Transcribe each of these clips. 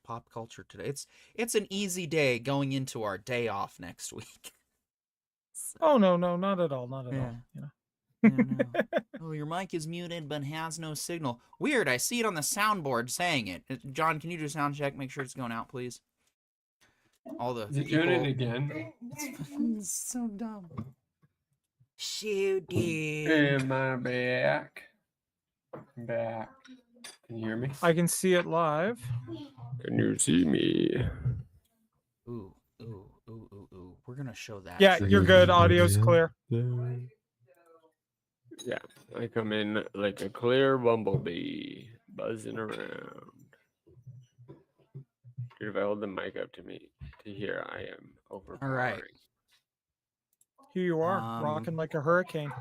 pop culture today. It's an easy day going into our day off next week. So. Oh no, not at all, not at all. You know. No. Oh, your mic is muted but has no signal. Weird. I see it on the soundboard saying it. John, can you do a sound check? Make sure it's going out, please. All the Is it doing it again? It's so dumb. Shooting. Am I back? I'm back. Can you hear me? I can see it live. Can you see me? Ooh. We're gonna show that. Yeah, you're good. Audio's clear. Yeah, I come in like a clear bumblebee, buzzing around. Dude, if I hold the mic up to me to hear, I am overpowering. All right. Here you are, rocking like a hurricane.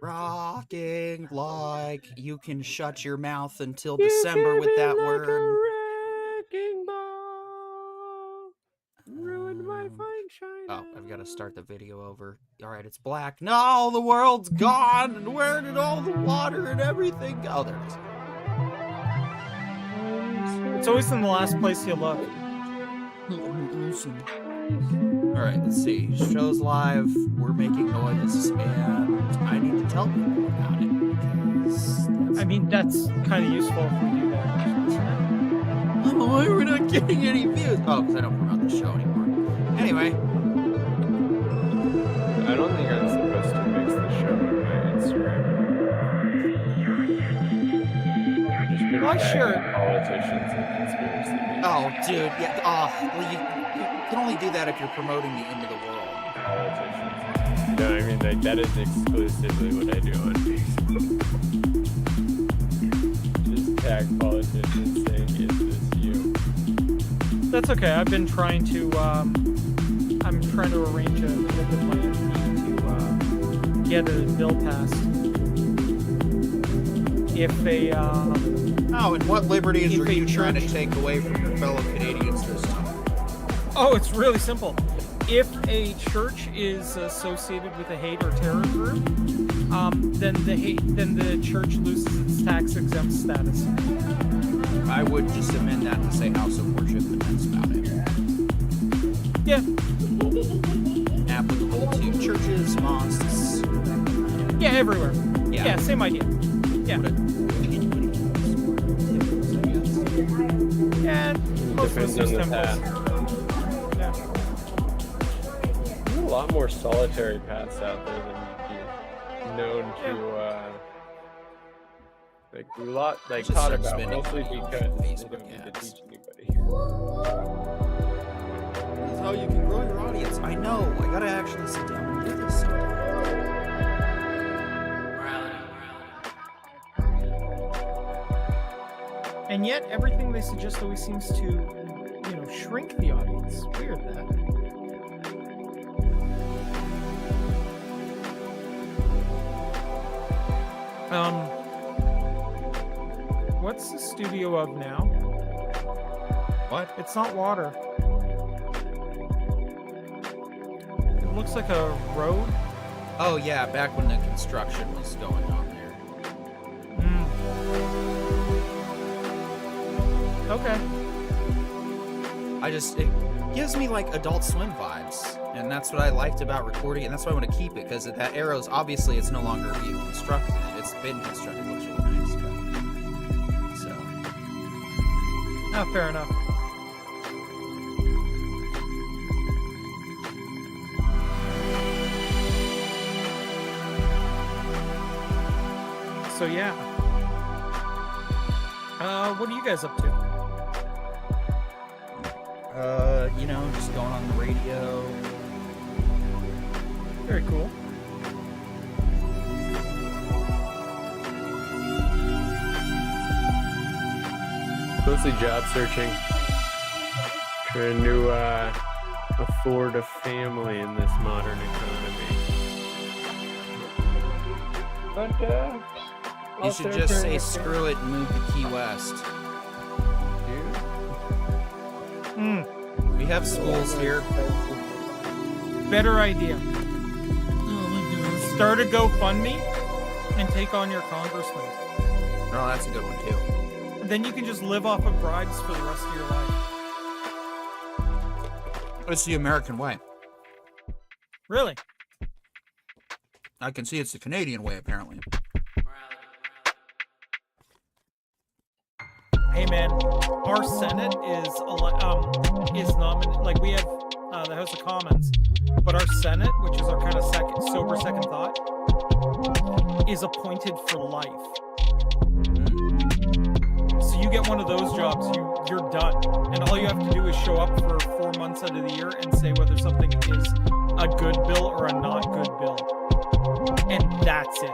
Rocking like you can shut your mouth until December with that word. Wrecking ball. Ruined my fine shine. Oh, I've got to start the video over. All right, it's black. No, the world's gone. And where did all the water and everything go? Oh, there it is. It's always in the last place you look. All right, let's see. Show's live. We're making noise, and I need to tell people about it because I mean, that's kind of useful if we do that. Why are we not getting any views? Oh, because I don't promote the show anymore. Anyway. I don't think I'm supposed to mix the show on my Instagram. Why sure? Politicians and conspiracy. Oh, dude. Yeah. Oh, well, you can only do that if you're promoting the end of the world. Politicians. No, I mean, like, that is exclusively what I do on Facebook. Just tag politicians saying, "Is this you?" That's okay. I've been trying to. I'm trying to arrange a with my MP to get a bill passed. If a Oh, and what liberties are you trying to take away from your fellow Canadians this time? Oh, it's really simple. If a church is associated with a hate or terror group, then the church loses its tax-exempt status. I would just amend that to say house of worship, and that's about it. Yeah. Applicable to churches, mosques. Yeah, everywhere. Yeah, same idea. Yeah. And most of the temples. Yeah. There's a lot more solitary paths out there than you'd be known to taught about, mostly because they don't need to teach anybody. That's how you can grow your audience. I know. I gotta actually sit down and do this. And yet, everything they suggest always seems to, shrink the audience. Weird that. What's the studio of now? What? It's not water. It looks like a road. Oh yeah, back when the construction was going on there. Okay. It gives me like Adult Swim vibes, and that's what I liked about recording it, and that's why I want to keep it, because that arrow's obviously it's no longer being constructed. It's been constructed. It looks really nice. So. Oh, fair enough. So yeah. What are you guys up to? Just going on the radio. Very cool. Mostly job searching. Trying to afford a family in this modern economy. But you should just say screw it and move to Key West. We have schools here. Better idea. Start a GoFundMe and take on your congressman. No, that's a good one too. Then you can just live off of bribes for the rest of your life. It's the American way. Really? I can see it's the Canadian way, apparently. Hey man, our Senate is nominated. Like we have the House of Commons, but our Senate, which is our kind of sober second thought, is appointed for life. So you get one of those jobs, you're done, and all you have to do is show up for 4 months out of the year and say whether something is a good bill or a not good bill, and that's it.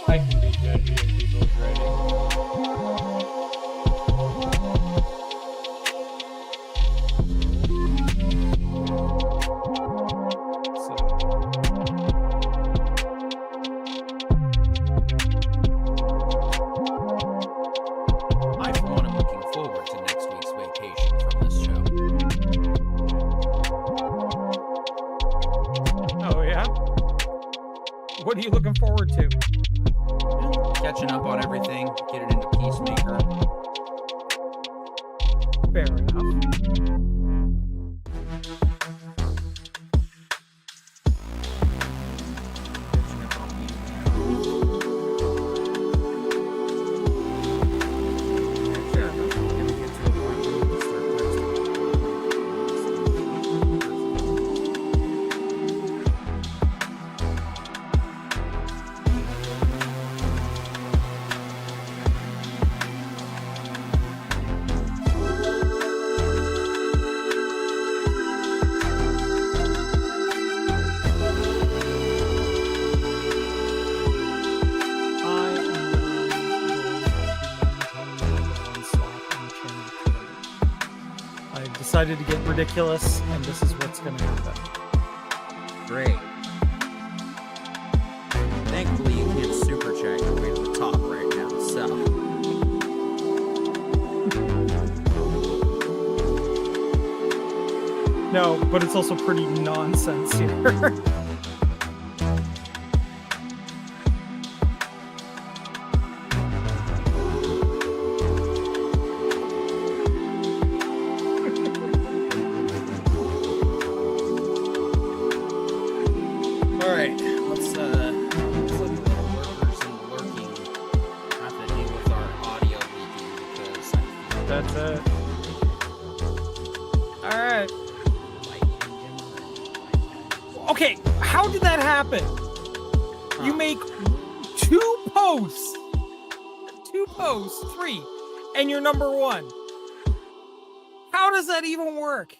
I can be judgy of people's writing. I, for one, am looking forward to next week's vacation from this show. Oh yeah? What are you looking forward to? Catching up on everything, get it into Peacemaker. Fair enough. Decided to get ridiculous, and this is what's going to happen. Great. Thankfully, you can't super chat your way to the top right now, so. No, but it's also pretty nonsense here. Okay, how did that happen? You make two posts, 3, and you're number 1. How does that even work?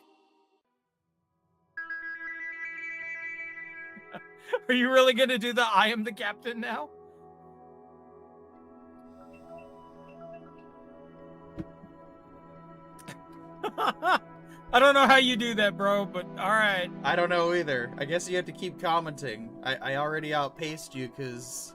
Are you really going to do the I am the captain now? I don't know how you do that, bro, but all right. I don't know either. I guess you have to keep commenting. I already outpaced you because...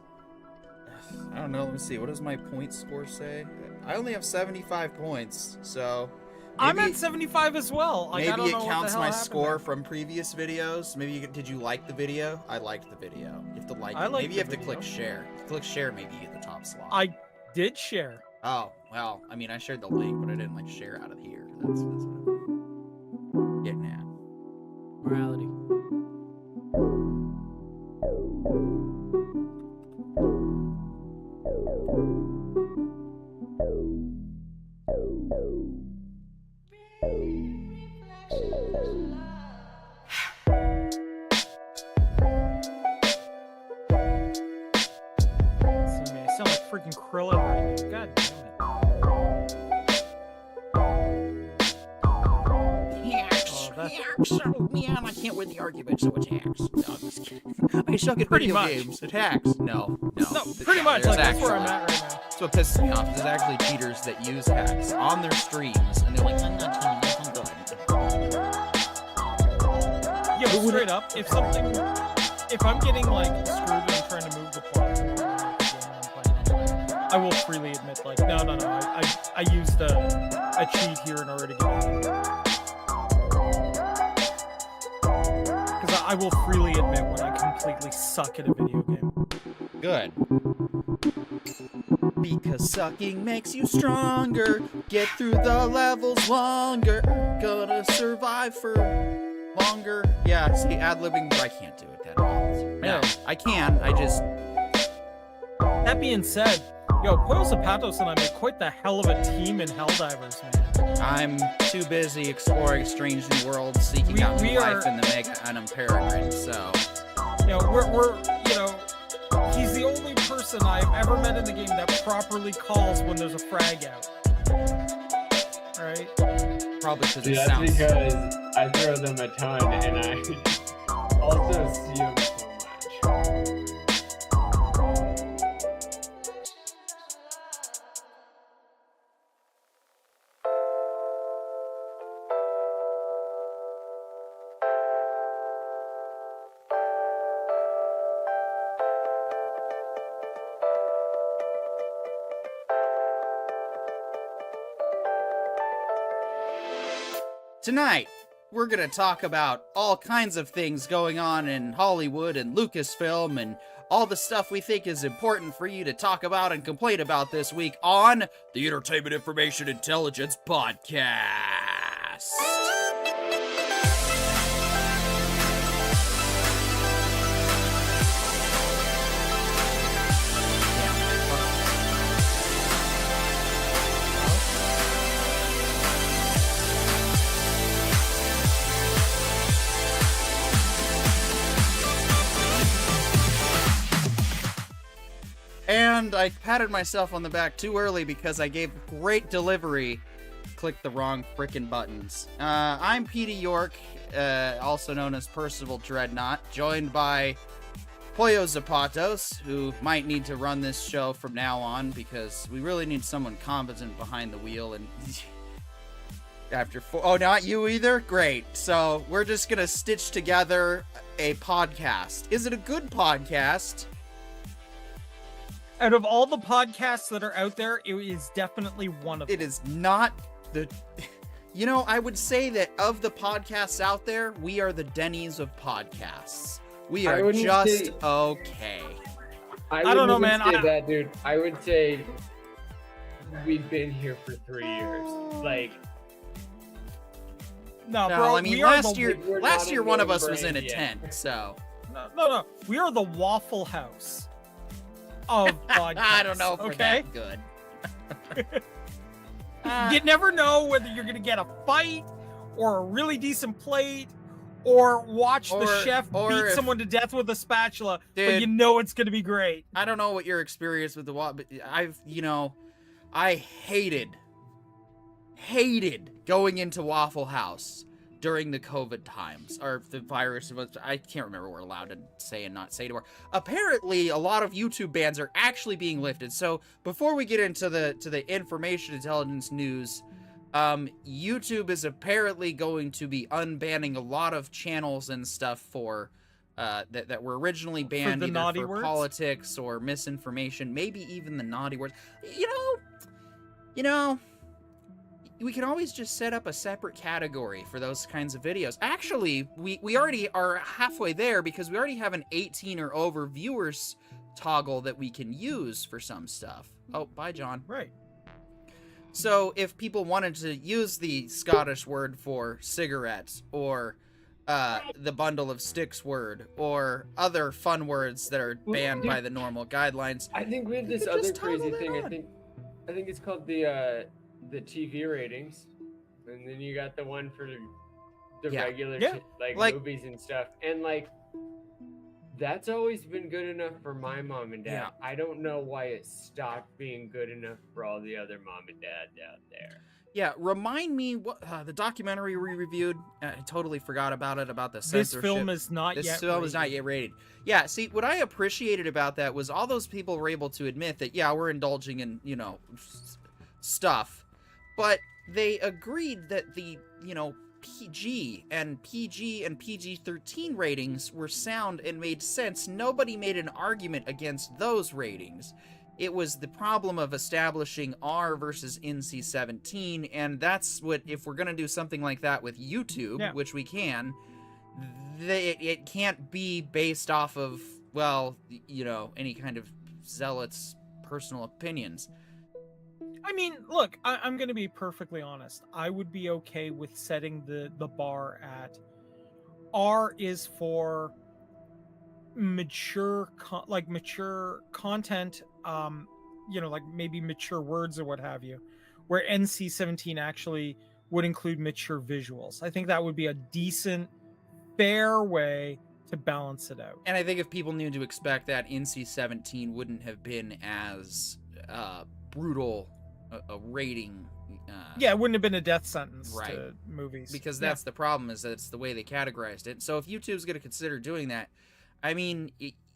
I don't know, let me see. What does my point score say? I only have 75 points, so... I'm at 75 as well. Like, maybe it counts my score from previous videos. Maybe did you like the video? I liked the video. You have to like it. Maybe you have to click share. If you click share, maybe you get the top slot. I did share. Oh, well, I mean, I shared the link, but I didn't like share out of here. That's what I'm getting at. Morality. I sound like freaking Krillin right now. God damn it. So, man, I can't win the argument, so it's hacks. No, I'm just kidding. I suck at video games. It hacks. No. Pretty much. Like, that's where I'm at right now. That's what pisses me off. There's actually cheaters that use hacks on their streams, and they're like, I'm not telling you, I'm good. Yeah, but straight up, if I'm getting like screwed and I'm trying to move the plot, I will freely admit, like, no, I used a cheat here in order to get out. Because I will freely admit when I completely suck at a video game. Good. Because sucking makes you stronger. Get through the levels longer. Gonna survive for longer. Yeah, see, ad-libbing, I can't do it that well. No, I can, I just... That being said, yo, Pollo Zapatos and I made quite the hell of a team in Helldivers, man. I'm too busy exploring strange new worlds, seeking out new life in the Mega Unum Peregrine, so... You know, we're you know, he's the only person I've ever met in the game that properly calls when there's a frag out. Right? Probably because That's sounds... because I throw them a ton, and I also see them so much. Tonight, we're going to talk about all kinds of things going on in Hollywood and Lucasfilm and all the stuff we think is important for you to talk about and complain about this week on the Entertainment Information Intelligence Podcast. And I patted myself on the back too early because I gave great delivery. Clicked the wrong frickin' buttons. I'm Petey York, also known as Percival Dreadnought, joined by Pollo Zapatos, who might need to run this show from now on because we really need someone competent behind the wheel. And after oh, not you either? Great. So we're just gonna stitch together a podcast. Is it a good podcast? Out of all the podcasts that are out there, it is definitely one of them. It is not the... You know, I would say that of the podcasts out there, we are the Denny's of podcasts. We are just okay. I don't know, man. That, dude. I would say we've been here for 3 years. Like... No, bro, I mean, last year one of us was in a tent, so... No. We are the Waffle House of podcasts. I don't know if we're okay? that good. You never know whether you're going to get a fight or a really decent plate or watch the chef beat someone to death with a spatula, but you know it's going to be great. I don't know what your experience with the Waffle, but I hated going into Waffle House during the COVID times, or the virus. I can't remember what we're allowed to say and not say anymore. Apparently, a lot of YouTube bans are actually being lifted. So before we get into the information intelligence news, YouTube is apparently going to be unbanning a lot of channels and stuff for that were originally banned either for politics or misinformation, maybe even the naughty words. You know. We can always just set up a separate category for those kinds of videos. Actually, we already are halfway there because we already have an 18 or over viewers toggle that we can use for some stuff. Oh, bye, John. Right. So if people wanted to use the Scottish word for cigarettes or the bundle of sticks word or other fun words that are banned by the normal guidelines. I think we have this other crazy thing. I think it's called the TV ratings, and then you got the one for the regular like movies and stuff, and like that's always been good enough for my mom and dad. I don't know why it stopped being good enough for all the other mom and dads out there. Remind me what the documentary we reviewed. I totally forgot about it, about the censorship. This film is not yet rated. Yeah, see, what I appreciated about that was all those people were able to admit that we're indulging in stuff. But they agreed that the, PG and PG-13 ratings were sound and made sense. Nobody made an argument against those ratings. It was the problem of establishing R versus NC-17, and that's what, if we're going to do something like that with YouTube, which we can, it can't be based off of, any kind of zealots personal opinions. I mean, look, I'm going to be perfectly honest. I would be okay with setting the bar at R is for mature content, like maybe mature words or what have you, where NC-17 actually would include mature visuals. I think that would be a decent, fair way to balance it out. And I think if people knew to expect that, NC-17 wouldn't have been as brutal a rating. It wouldn't have been a death sentence right. to movies. Because that's the problem, is that it's the way they categorized it. So if YouTube's going to consider doing that, I mean,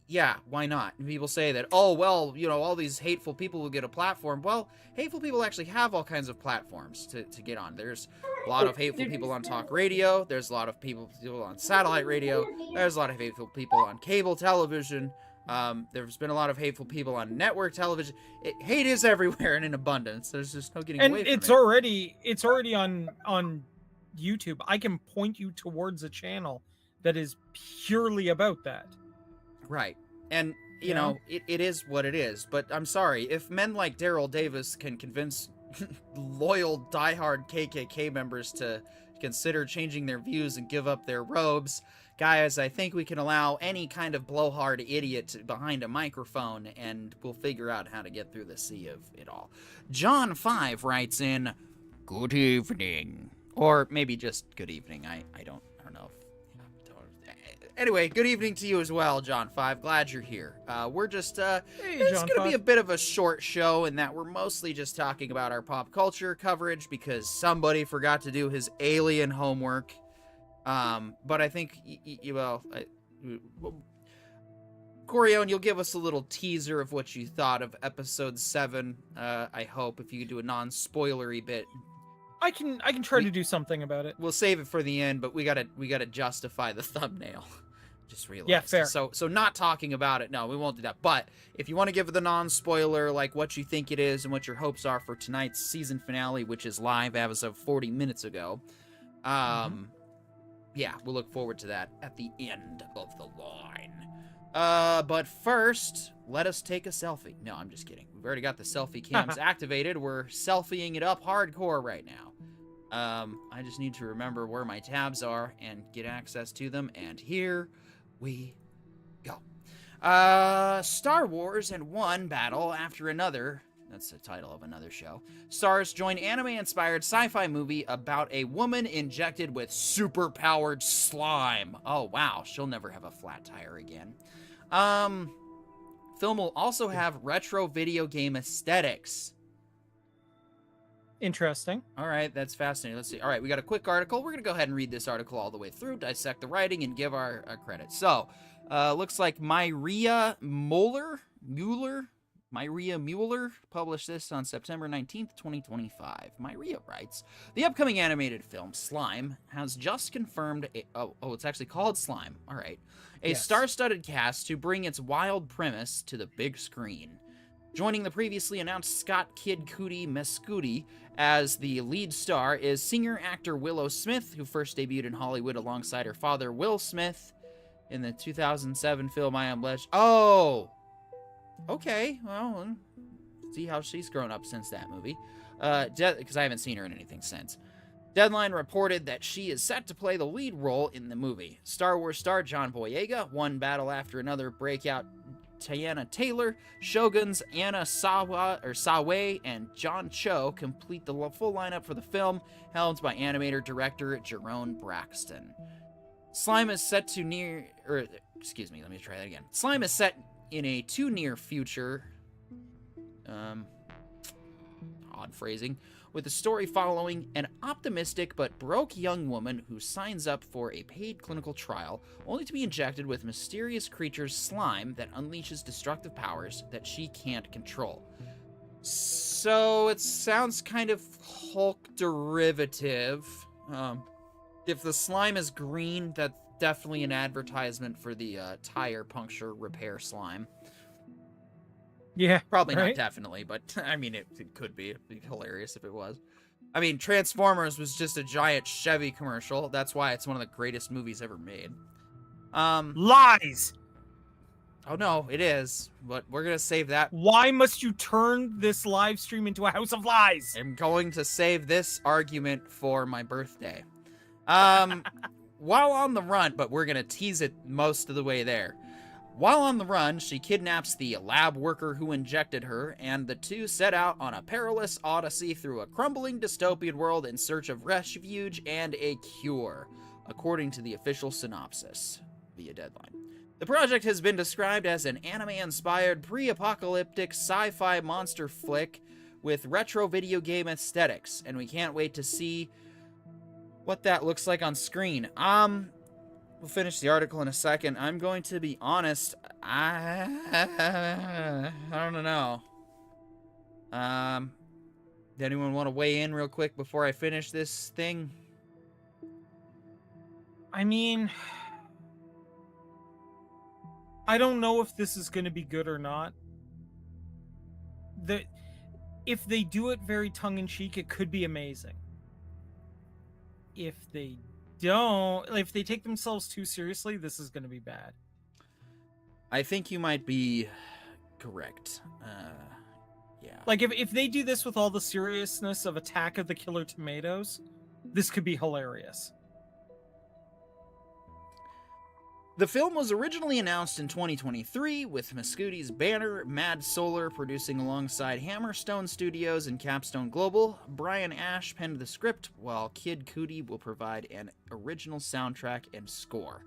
yeah, why not? And people say that, oh, well, all these hateful people will get a platform. Well, hateful people actually have all kinds of platforms to get on. There's a lot of hateful people on talk radio. There's a lot of people on satellite radio. There's a lot of hateful people on cable television. There's been a lot of hateful people on network television. Hate is everywhere and in abundance. There's just no getting away from it. It's already on YouTube. I can point you towards a channel that is purely about that. Right. And, it is what it is. But I'm sorry, if men like Daryl Davis can convince loyal, diehard KKK members to consider changing their views and give up their robes, guys, I think we can allow any kind of blowhard idiot behind a microphone, and we'll figure out how to get through the sea of it all. John 5 writes in, "Good evening." Or maybe just good evening. I don't know. Anyway, good evening to you as well, John 5. Glad you're here. We're just, it's going to be a bit of a short show in that we're mostly just talking about our pop culture coverage because somebody forgot to do his Alien homework. But I think, Corione, you'll give us a little teaser of what you thought of episode 7. I hope, if you could do a non-spoilery bit. I can try to do something about it. We'll save it for the end, but we gotta justify the thumbnail. Just realized. Yeah, fair. So not talking about it. No, we won't do that. But if you want to give the non-spoiler, like what you think it is and what your hopes are for tonight's season finale, which is live as of 40 minutes ago, yeah, we'll look forward to that at the end of the line. But first, let us take a selfie. No, I'm just kidding. We've already got the selfie cams activated. We're selfieing it up hardcore right now. I just need to remember where my tabs are and get access to them, and here we go. Star Wars and one battle after another. That's the title of another show. Stars join anime-inspired sci-fi movie about a woman injected with super-powered slime. Oh, wow. She'll never have a flat tire again. Film will also have retro video game aesthetics. Interesting. All right, that's fascinating. Let's see. All right, we got a quick article. We're going to go ahead and read this article all the way through, dissect the writing, and give our credit. So, looks like Myria Mueller published this on September 19th, 2025. Myria writes, the upcoming animated film, Slime, has just confirmed it's actually called Slime. All right. A star-studded cast to bring its wild premise to the big screen. Joining the previously announced Scott Kid Cudi Mescudi as the lead star is singer-actor Willow Smith, who first debuted in Hollywood alongside her father, Will Smith, in the 2007 film I Am Legend. Oh! Okay, well, see how she's grown up since that movie. Because I haven't seen her in anything since. Deadline reported that she is set to play the lead role in the movie. Star Wars star John Boyega, one battle after another breakout Tiana Taylor, Shogun's Anna Sawe, and John Cho complete the full lineup for the film, helmed by animator-director Jerome Braxton. Slime is set Slime is set in a too-near future, odd phrasing, with the story following an optimistic but broke young woman who signs up for a paid clinical trial, only to be injected with mysterious creature's slime that unleashes destructive powers that she can't control. So it sounds kind of Hulk derivative. If the slime is green, that's definitely an advertisement for the tire puncture repair slime. Yeah, probably not definitely, but I mean, it could be. It'd be hilarious if it was. I mean, Transformers was just a giant Chevy commercial. That's why it's one of the greatest movies ever made. Lies! Oh no, it is. But we're gonna save that. Why must you turn this live stream into a house of lies? I'm going to save this argument for my birthday. While on the run, but we're gonna tease it most of the way there. While on the run, she kidnaps the lab worker who injected her, and the two set out on a perilous odyssey through a crumbling dystopian world in search of refuge and a cure, according to the official synopsis via Deadline. The project has been described as an anime-inspired pre-apocalyptic sci-fi monster flick with retro video game aesthetics, and we can't wait to see what that looks like on screen. We'll finish the article in a second. I'm going to be honest, I don't know. Does anyone want to weigh in real quick before I finish this thing? I mean, I don't know if this is going to be good or not. If they do it very tongue-in-cheek, it could be amazing. If they take themselves too seriously, this is going to be bad. I think you might be correct. Yeah. Like, if they do this with all the seriousness of Attack of the Killer Tomatoes, this could be hilarious. The film was originally announced in 2023, with Mascuti's banner Mad Solar producing alongside Hammerstone Studios and Capstone Global. Brian Ash penned the script, while Kid Cudi will provide an original soundtrack and score.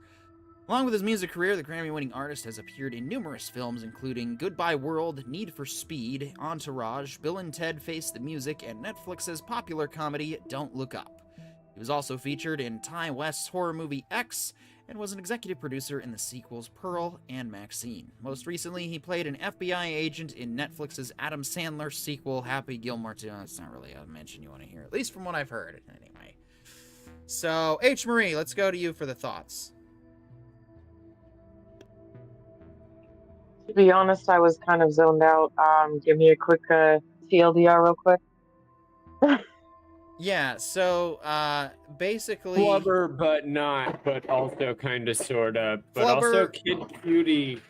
Along with his music career, the Grammy-winning artist has appeared in numerous films, including Goodbye World, Need for Speed, Entourage, Bill and Ted Face the Music, and Netflix's popular comedy Don't Look Up. He was also featured in Ty West's horror movie X, and was an executive producer in the sequels Pearl and Maxine. Most recently, he played an FBI agent in Netflix's Adam Sandler sequel, Happy Gilmore 2. That's not really a mention you want to hear, at least from what I've heard, anyway. So, H. Marie, let's go to you for the thoughts. To be honest, I was kind of zoned out. Give me a quick TLDR real quick. Yeah, so, basically... Flubber, but not, but also kind of, sort of. But Flubber... also Kid Cudi.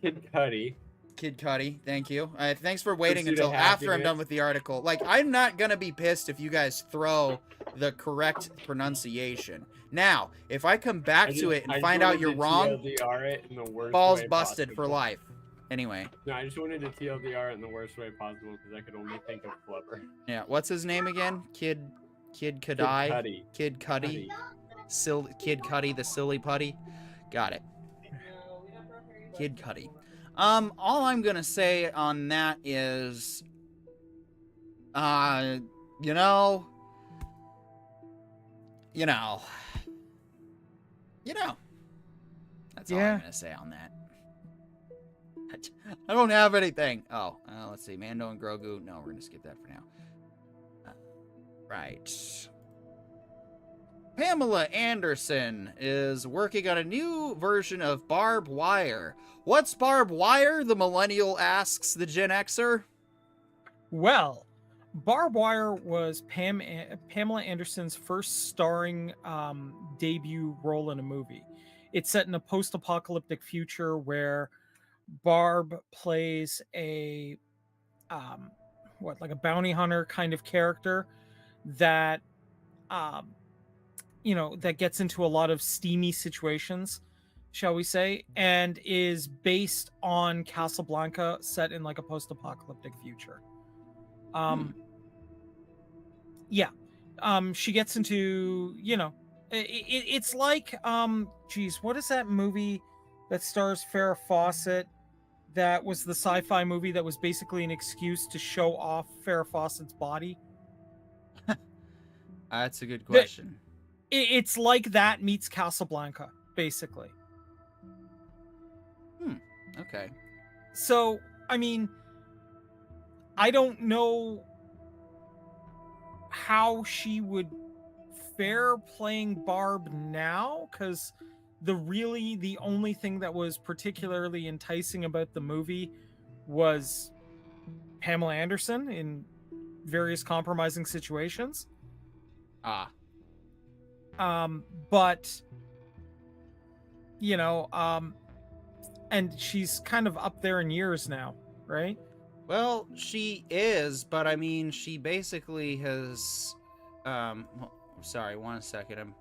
Kid Cudi. Kid Cudi, thank you. Thanks for waiting until after I'm done with the article. Like, I'm not gonna be pissed if you guys throw the correct pronunciation. Now, if I come back to it and find out you're wrong, balls busted for life. Anyway. No, I just wanted to TLDR it in the worst way possible because I could only think of Flubber. Yeah, what's his name again? Kid Cudi? Kid Cudi. Kid Cudi, the silly putty. Got it. Kid Cudi. All I'm gonna say on that is, you know. That's all I'm gonna say on that. I don't have anything. Oh, let's see. Mando and Grogu. No, we're gonna skip that for now. Right. Pamela Anderson is working on a new version of Barbed Wire. What's Barbed Wire? The millennial asks the Gen Xer. Well, Barbed Wire was Pamela Anderson's first starring debut role in a movie. It's set in a post-apocalyptic future where Barb plays a like a bounty hunter kind of character that that gets into a lot of steamy situations, shall we say, and is based on Casablanca, set in like a post-apocalyptic future. She gets into, it's like what is that movie that stars Farrah Fawcett that was the sci-fi movie that was basically an excuse to show off Farrah Fawcett's body? That's a good question. It's like that meets Casablanca, basically. Okay. So, I mean, I don't know how she would fare playing Barb now, because the only thing that was particularly enticing about the movie was Pamela Anderson in various compromising situations. And she's kind of up there in years now, right? Well, she is, but I mean, she basically has. Sorry, 1 second. I'm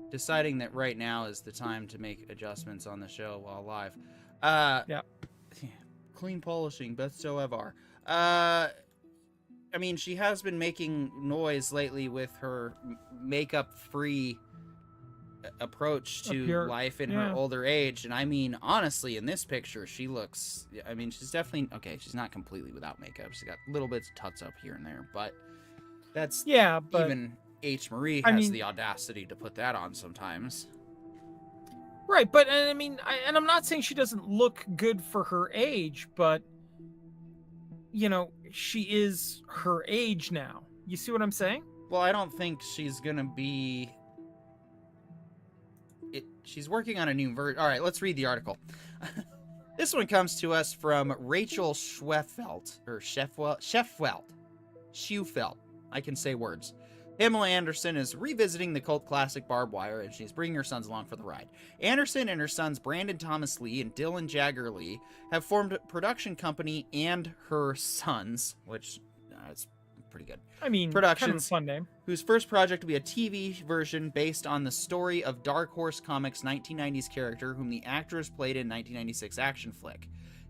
deciding that right now is the time to make adjustments on the show while live. Yeah. Clean polishing, best show ever. I mean, she has been making noise lately with her makeup-free approach to life in her older age, and I mean, honestly, in this picture, she looks. I mean, she's definitely okay. She's not completely without makeup. She's got little bits of tuts up here and there, but that's but even H. Marie has the audacity to put that on sometimes. Right, but I mean, I'm not saying she doesn't look good for her age, but you know, she is her age now. You see what I'm saying? Well, I don't think she's gonna be. She's working on a new version. All right, let's read the article. This one comes to us from Rachel Schwefelt. I can say words. Pamela Anderson is revisiting the cult classic Barbed Wire, and she's bringing her sons along for the ride. Anderson and her sons Brandon Thomas Lee and Dylan Jagger Lee have formed a production company and her sons, which is pretty good. I mean, Productions, kind of a fun name. Whose first project will be a TV version based on the story of Dark Horse Comics' 1990s character, whom the actress played in 1996 action flick.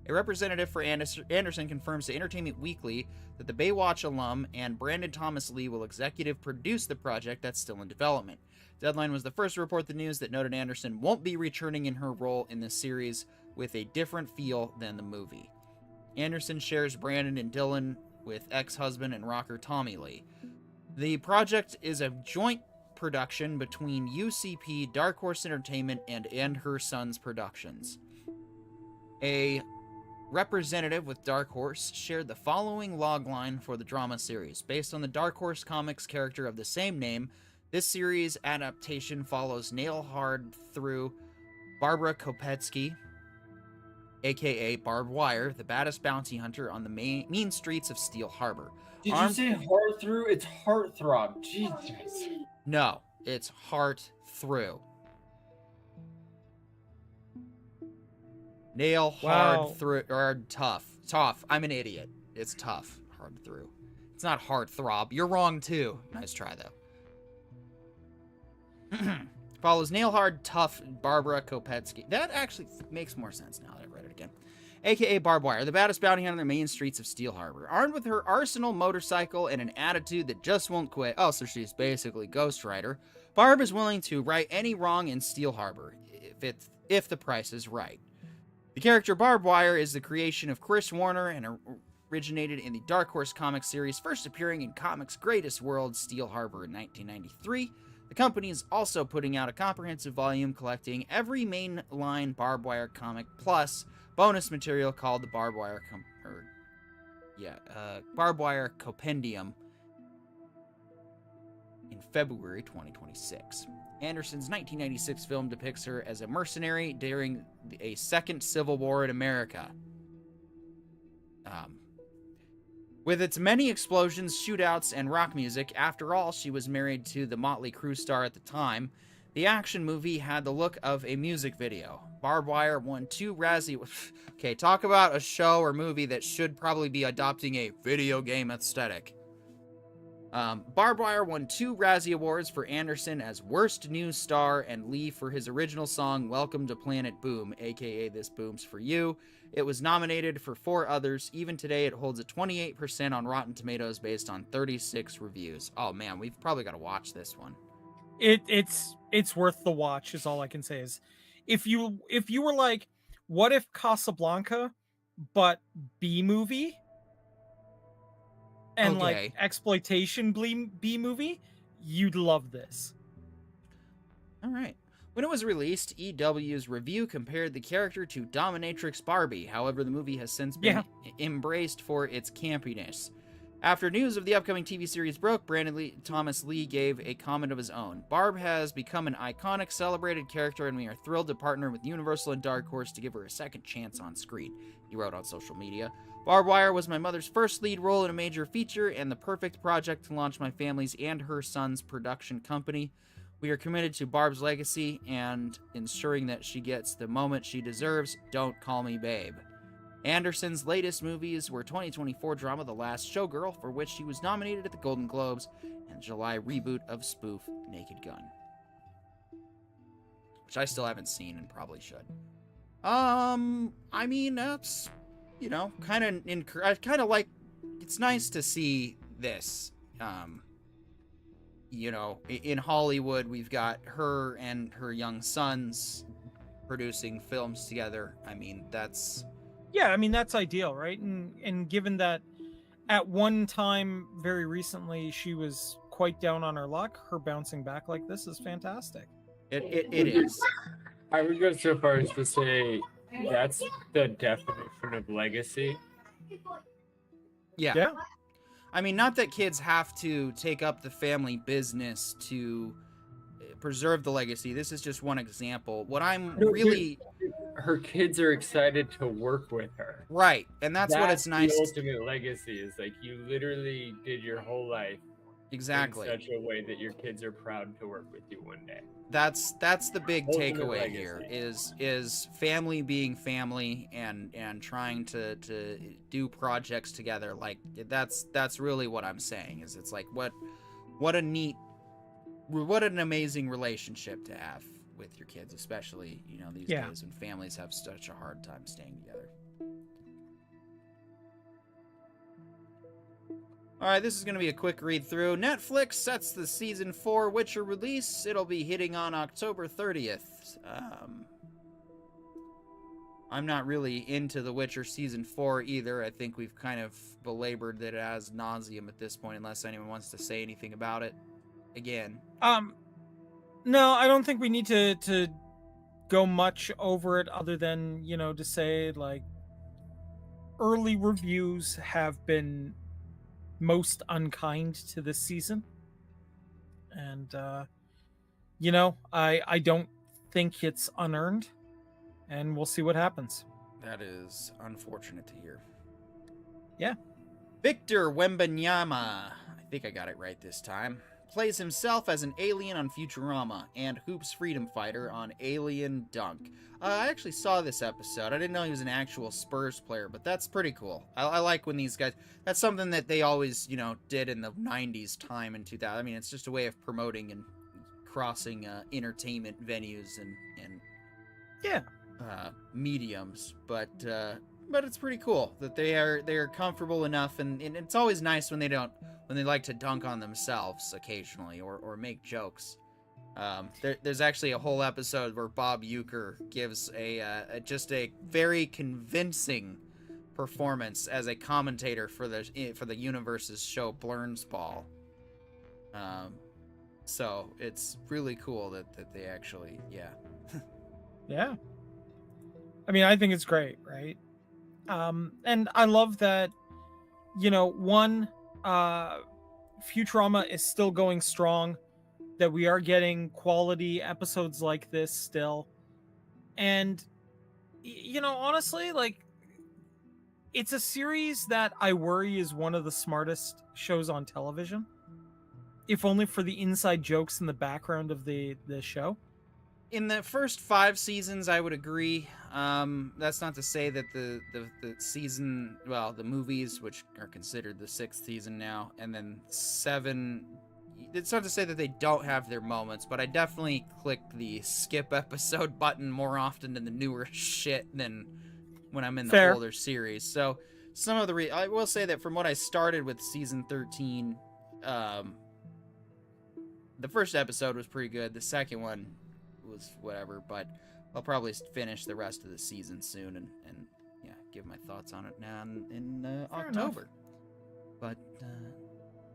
A representative for Anderson confirms to Entertainment Weekly that the Baywatch alum and Brandon Thomas Lee will executive produce the project that's still in development. Deadline was the first to report the news that noted Anderson won't be returning in her role in the series with a different feel than the movie. Anderson shares Brandon and Dylan with ex-husband and rocker Tommy Lee. The project is a joint production between UCP, Dark Horse Entertainment, and Her Sons Productions. A representative with Dark Horse shared the following logline for the drama series. Based on the Dark Horse Comics character of the same name, this series adaptation follows nail-hard through Barbara Kopetsky, a.k.a. Barbed Wire, the baddest bounty hunter on the mean streets of Steel Harbor. Did you say heart through? It's heartthrob. Jesus. No, it's heart through. Nail hard through, or tough. Tough. I'm an idiot. It's tough. Hard through. It's not heart throb. You're wrong too. Nice try though. Follows nail hard, tough Barbara Kopetsky. That actually makes more sense now that I read it again. A.k.a. Barbed Wire, the baddest bounty hunter on the main streets of Steel Harbor. Armed with her arsenal motorcycle and an attitude that just won't quit. Oh, so she's basically Ghost Rider. Barb is willing to right any wrong in Steel Harbor, if the price is right. The character Barbed Wire is the creation of Chris Warner and originated in the Dark Horse Comics series, first appearing in Comics' Greatest World, Steel Harbor in 1993. The company is also putting out a comprehensive volume collecting every mainline Barbed Wire comic plus bonus material called the Barbed Wire Barbed Wire Compendium in February 2026. Anderson's 1996 film depicts her as a mercenary during a second civil war in America. With its many explosions, shootouts, and rock music, after all, she was married to the Motley Crue star at the time, the action movie had the look of a music video. Barbed Wire won 2 Razzie... Okay, talk about a show or movie that should probably be adopting a video game aesthetic. Barbed Wire won 2 Razzie Awards for Anderson as Worst New Star and Lee for his original song Welcome to Planet Boom, aka This Boom's For You. It was nominated for 4 others. Even today, it holds a 28% on Rotten Tomatoes based on 36 reviews. Oh man, we've probably got to watch this one. It's worth the watch, is all I can say. Is if you were like, what if Casablanca, but B movie? And like exploitation B movie, you'd love this. All right. When it was released, EW's review compared the character to Dominatrix Barbie. However, the movie has since been embraced for its campiness. After news of the upcoming TV series broke, Thomas Lee gave a comment of his own. Barb has become an iconic, celebrated character, and we are thrilled to partner with Universal and Dark Horse to give her a second chance on screen, he wrote on social media. Barbed Wire was my mother's first lead role in a major feature and the perfect project to launch my family's and her son's production company. We are committed to Barb's legacy and ensuring that she gets the moment she deserves. Don't call me babe. Anderson's latest movies were 2024 drama The Last Showgirl, for which she was nominated at the Golden Globes, and the July reboot of spoof Naked Gun, which I still haven't seen and probably should. I mean, that's, you know, kind of like, it's nice to see this. You know, in Hollywood, we've got her and her young sons producing films together. I mean, that's... Yeah, I mean, that's ideal, right? And given that at one time, very recently, she was quite down on her luck, her bouncing back like this is fantastic. It is. I would go so far as to say that's the definition of legacy. Yeah. I mean, not that kids have to take up the family business to preserve the legacy. This is just one example. What I'm really... Her kids are excited to work with her. Right, and that's what it's nice... The ultimate legacy is, like, you literally did your whole life exactly in such a way that your kids are proud to work with you one day. That's the big Ultimate takeaway legacy. here is family being family and trying to do projects together. Like that's really what I'm saying. Is it's like what an amazing relationship to have with your kids, especially, you know, these days when families have such a hard time staying together. All right, this is going to be a quick read through. Netflix sets the season 4 Witcher release. It'll be hitting on October 30th. I'm not really into The Witcher season 4 either. I think we've kind of belabored it ad nauseum at this point, unless anyone wants to say anything about it again. No, I don't think we need to go much over it other than, you know, to say, like, early reviews have been most unkind to this season, and you know, I don't think it's unearned, and we'll see what happens. That is unfortunate to hear. Yeah. Victor Wembanyama, I think I got it right this time, plays himself as an alien on Futurama and Hoop's freedom fighter on Alien Dunk. I actually saw this episode. I didn't know he was an actual Spurs player, but that's pretty cool. I like when these guys... That's something that they always, you know, did in the 90s time in 2000. I mean, it's just a way of promoting and crossing entertainment venues and mediums. But it's pretty cool that they are comfortable enough, and it's always nice when they like to dunk on themselves occasionally or make jokes. There's actually a whole episode where Bob Uecker gives just a very convincing performance as a commentator for the universe's show Blurns Ball. So it's really cool that they actually Yeah. I mean, I think it's great, right? And I love that, you know, one, Futurama is still going strong, that we are getting quality episodes like this still. And, you know, honestly, like, it's a series that I worry is one of the smartest shows on television, if only for the inside jokes in the background of the show. In the first 5 seasons, I would agree. That's not to say that the season, well, the movies, which are considered the 6th season now, and then 7, it's not to say that they don't have their moments, but I definitely click the skip episode button more often in the newer shit than when I'm in the older series. So some of the I will say that from what I started with season 13, the first episode was pretty good. The second one was whatever, but I'll probably finish the rest of the season soon and give my thoughts on it now in October. But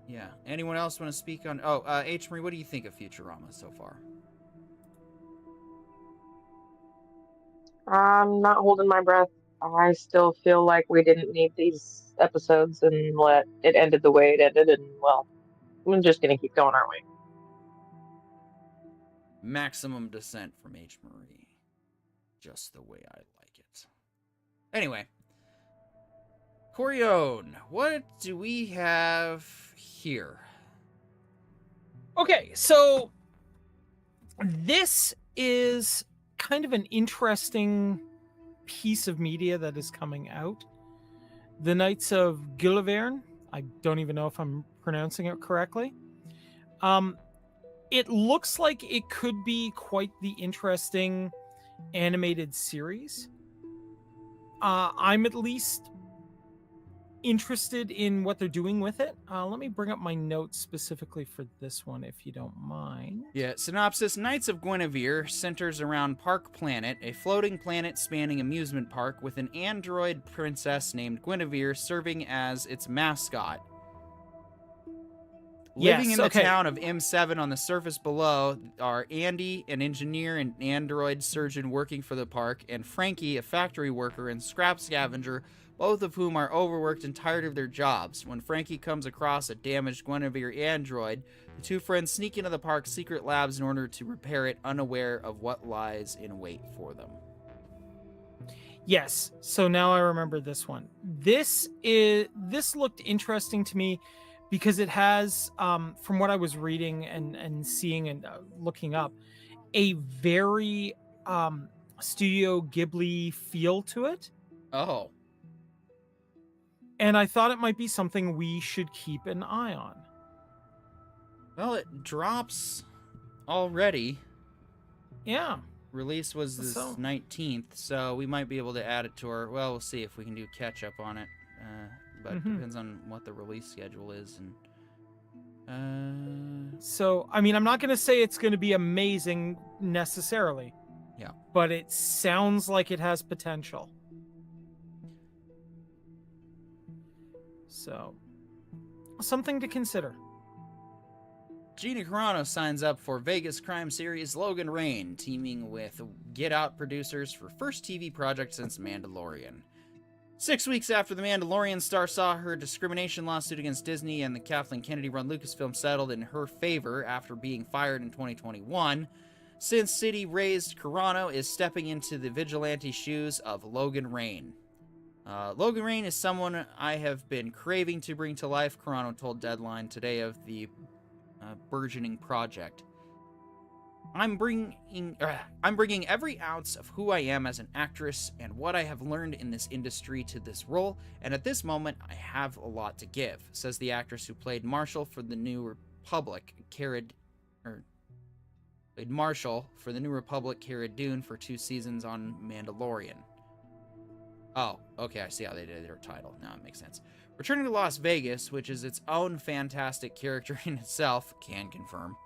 yeah, anyone else want to speak on? H. Marie, what do you think of Futurama so far? I'm not holding my breath. I still feel like we didn't need these episodes and it ended the way it ended, and well, we're just gonna keep going, aren't we? Maximum dissent from H. Marie. Just the way I like it. Anyway. Corione, what do we have here? Okay, so This is kind of an interesting piece of media that is coming out. The Knights of Gulivern. I don't even know if I'm pronouncing it correctly. It looks like it could be quite the interesting animated series. I'm at least interested in what they're doing with it. Let me bring up my notes specifically for this one, if you don't mind. Yeah, synopsis. Knights of Guinevere centers around Park Planet, a floating planet spanning amusement park with an android princess named Guinevere serving as its mascot. Living in the town of M7 on the surface below are Andy, an engineer and android surgeon working for the park, and Frankie, a factory worker and scrap scavenger, both of whom are overworked and tired of their jobs. When Frankie comes across a damaged Guinevere android, the two friends sneak into the park's secret labs in order to repair it, unaware of what lies in wait for them. Yes, so now I remember this one. This looked interesting to me because it has, from what I was reading and seeing and looking up, a very Studio Ghibli feel to it. Oh. And I thought it might be something we should keep an eye on. Well, it drops already. Yeah. Release was the 19th, so we might be able to add it to our... Well, we'll see if we can do catch-up on it. But it depends on what the release schedule is. And So, I mean, I'm not going to say it's going to be amazing necessarily. Yeah. But it sounds like it has potential. So, something to consider. Gina Carano signs up for Vegas crime series Logan Rain, teaming with Get Out producers for first TV project since Mandalorian. 6 weeks after The Mandalorian star saw her discrimination lawsuit against Disney and the Kathleen Kennedy-run Lucasfilm settled in her favor after being fired in 2021, Sin City raised Carano is stepping into the vigilante shoes of Logan Rain. Logan Rain is someone I have been craving to bring to life, Carano told Deadline today of the burgeoning project. I'm bringing every ounce of who I am as an actress and what I have learned in this industry to this role, and at this moment, I have a lot to give, says the actress who played Marshall for the New Republic, Cara Dune for 2 seasons on Mandalorian. Oh, okay, I see how they did their title. Now it makes sense. Returning to Las Vegas, which is its own fantastic character in itself, can confirm.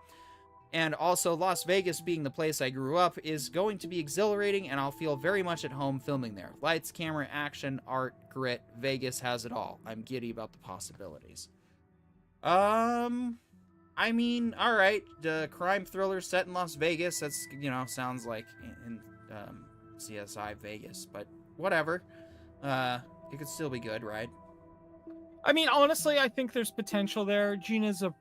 And also, Las Vegas being the place I grew up is going to be exhilarating, and I'll feel very much at home filming there. Lights, camera, action, art, grit. Vegas has it all. I'm giddy about the possibilities. I mean, alright, the crime thriller set in Las Vegas, that's, sounds like in CSI Vegas, but whatever. It could still be good, right? I mean, honestly, I think there's potential there. Gina's an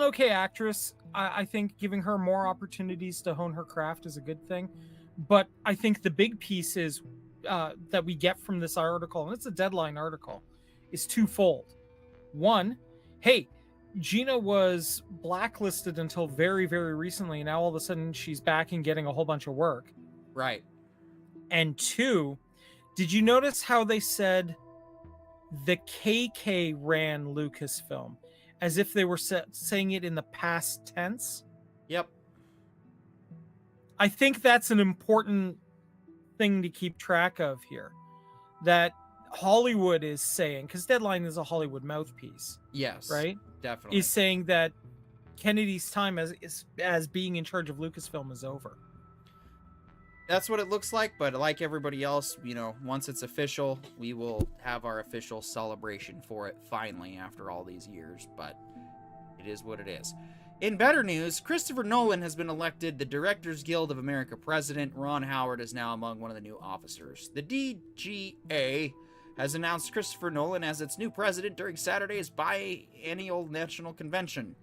okay actress. I think giving her more opportunities to hone her craft is a good thing. But I think the big piece is that we get from this article, and it's a Deadline article, is twofold. One, hey, Gina was blacklisted until very, very recently, and now all of a sudden she's back and getting a whole bunch of work. Right. And two, did you notice how they said the KK ran Lucasfilm? As if they were saying it in the past tense. Yep. I think that's an important thing to keep track of here. That Hollywood is saying, because Deadline is a Hollywood mouthpiece. Yes. Right? Definitely. Is saying that Kennedy's time as being in charge of Lucasfilm is over. That's what it looks like, but like everybody else, once it's official, we will have our official celebration for it finally after all these years, but it is what it is. In better news, Christopher Nolan has been elected the Directors Guild of America president. Ron Howard is now among one of the new officers. The DGA has announced Christopher Nolan as its new president during Saturday's biennial national convention.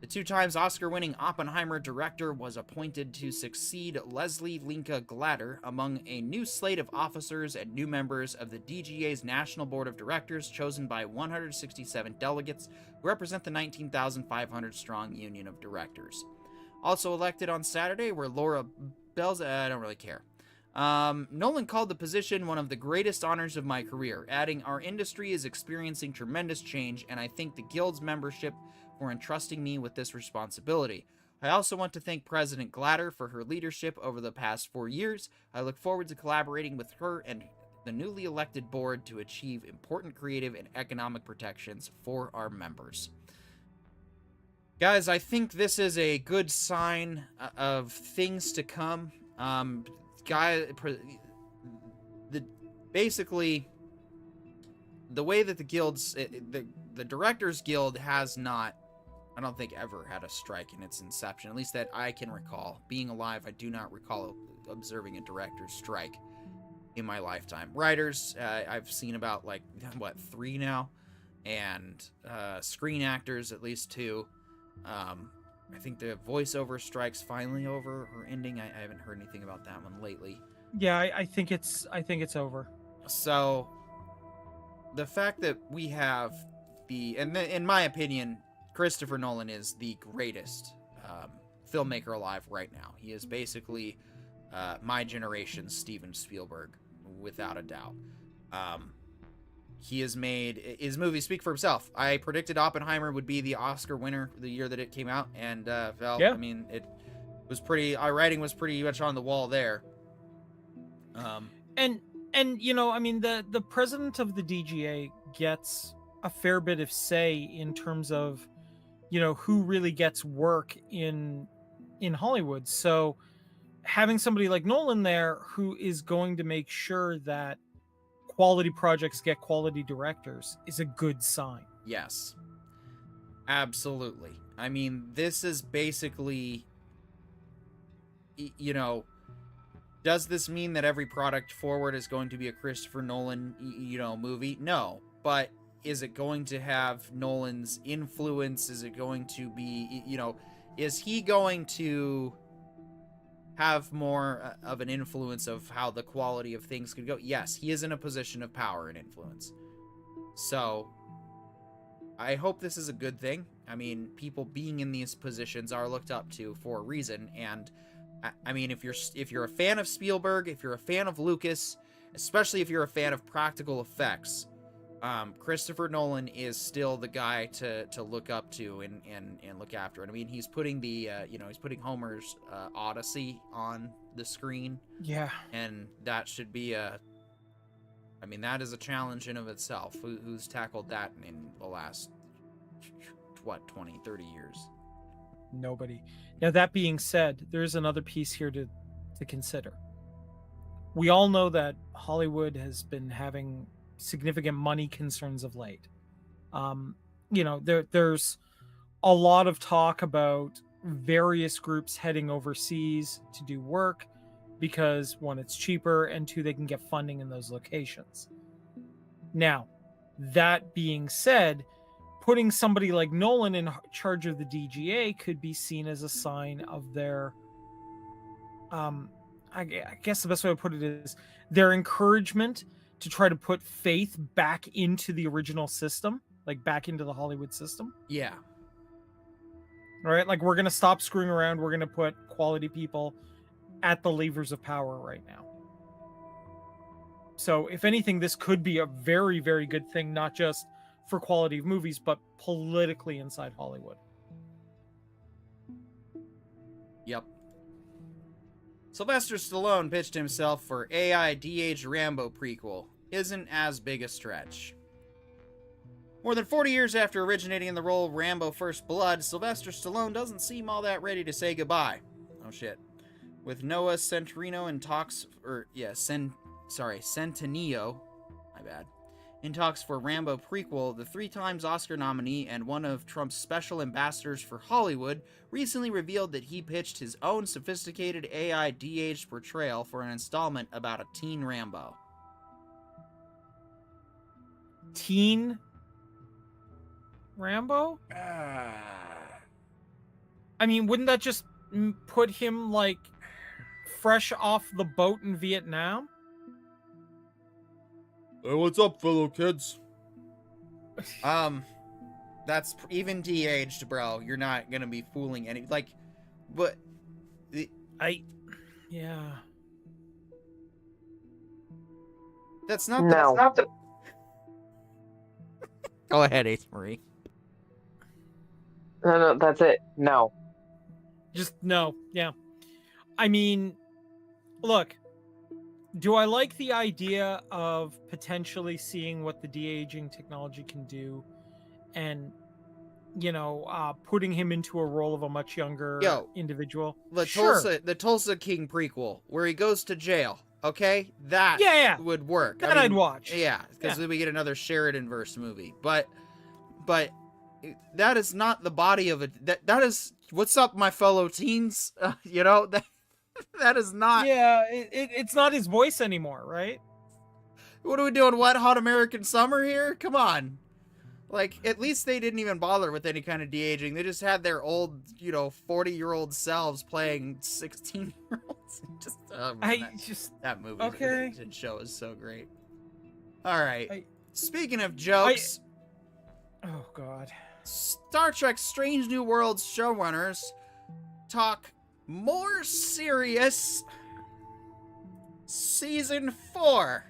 The 2 times Oscar-winning Oppenheimer director was appointed to succeed Leslie Linka Glatter among a new slate of officers and new members of the DGA's National Board of Directors, chosen by 167 delegates who represent the 19,500-strong Union of Directors. Also elected on Saturday were Laura Belz. I don't really care. Nolan called the position one of the greatest honors of my career, adding, "Our industry is experiencing tremendous change, and I thank the Guild's membership for entrusting me with this responsibility. I also want to thank President Glatter for her leadership over the past 4 years. I look forward to collaborating with her and the newly elected board to achieve important creative and economic protections for our members." Guys, I think this is a good sign of things to come. Basically, the way that the guilds, the Directors Guild has not, I don't think, ever had a strike in its inception, at least that I can recall. Being alive, I do not recall observing a director's strike in my lifetime. Writers, I've seen about, 3 now, and screen actors, at least 2. I think the voiceover strike's finally over or ending. I haven't heard anything about that one lately. Yeah, I think it's over. So the fact that we have in my opinion, Christopher Nolan is the greatest filmmaker alive right now. He is basically my generation's Steven Spielberg, without a doubt. He has made his movies speak for himself. I predicted Oppenheimer would be the Oscar winner the year that it came out, and I mean, it was pretty. Our writing was pretty much on the wall there. And I mean, the president of the DGA gets a fair bit of say in terms of, who really gets work in Hollywood. So having somebody like Nolan there who is going to make sure that quality projects get quality directors is a good sign. Yes, absolutely. I mean, this is basically, does this mean that every product forward is going to be a Christopher Nolan, movie? No, but is it going to have Nolan's influence? Is it going to be, is he going to have more of an influence of how the quality of things could go? Yes, he is in a position of power and influence. So I hope this is a good thing. I mean, people being in these positions are looked up to for a reason. And I mean, if you're a fan of Spielberg, if you're a fan of Lucas, especially if you're a fan of practical effects, Christopher Nolan is still the guy to look up to and look after. And I mean, he's putting he's putting Homer's Odyssey on the screen. Yeah. And that should be that is a challenge in of itself. Who's tackled that in the last 20, 30 years? Nobody. Now, that being said, there's another piece here to consider. We all know that Hollywood has been having significant money concerns of late. There's a lot of talk about various groups heading overseas to do work because, 1, it's cheaper, and 2, they can get funding in those locations. Now, that being said, putting somebody like Nolan in charge of the DGA could be seen as a sign of their I guess the best way to put it is their encouragement to try to put faith back into the original system, like back into the Hollywood system. Yeah. All right. Like, we're going to stop screwing around. We're going to put quality people at the levers of power right now. So if anything, this could be a very, very good thing, not just for quality of movies, but politically inside Hollywood. Yep. Sylvester Stallone pitched himself for AI de-aged Rambo prequel. Isn't as big a stretch. More than 40 years after originating in the role of Rambo First Blood, Sylvester Stallone doesn't seem all that ready to say goodbye. Oh shit. With Noah Centineo in talks, Centineo, my bad, in talks for Rambo prequel, the 3 times Oscar nominee and one of Trump's special ambassadors for Hollywood recently revealed that he pitched his own sophisticated AI de-aged portrayal for an installment about a teen Rambo. Teen Rambo? I mean, wouldn't that just put him like fresh off the boat in Vietnam? Hey, what's up, fellow kids? That's even de-aged, bro. You're not gonna be fooling any but yeah. That's not No. the. Go ahead, Ace Marie. No, that's it. No. Just no. Yeah. I mean, look, do I like the idea of potentially seeing what the de-aging technology can do and, putting him into a role of a much younger individual? The Tulsa King prequel, where he goes to jail. Okay? That would work. That I'd watch. Yeah, because then we get another Sheridan-verse movie. But that is not the body of it. That is, what's up, my fellow teens? That is not. Yeah, it's not his voice anymore, right? What are we doing? Wet Hot American Summer here? Come on. At least they didn't even bother with any kind of de-aging. They just had their old, 40-year-old selves playing 16-year-olds. That movie and show is so great. All right. Speaking of jokes. Oh, God. Star Trek Strange New Worlds showrunners talk more serious season 4.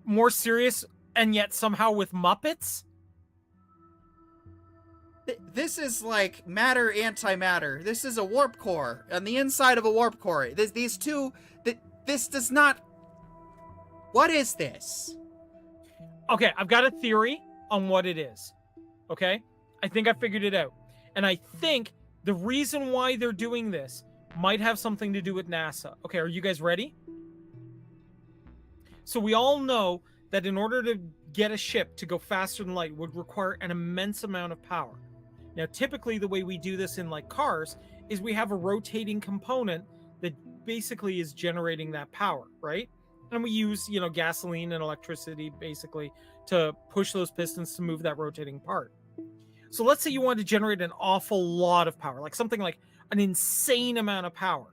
More serious and yet somehow with Muppets? This is like matter antimatter. This is a warp core on the inside of a warp core. These two, this does not. What is this? Okay, I've got a theory on what it is. Okay? I think I figured it out. And I think the reason why they're doing this might have something to do with NASA. Okay, are you guys ready? So we all know that in order to get a ship to go faster than light would require an immense amount of power. Now, typically the way we do this in cars is we have a rotating component that basically is generating that power, right? And we use, gasoline and electricity basically to push those pistons to move that rotating part. So let's say you want to generate an awful lot of power, like something like an insane amount of power.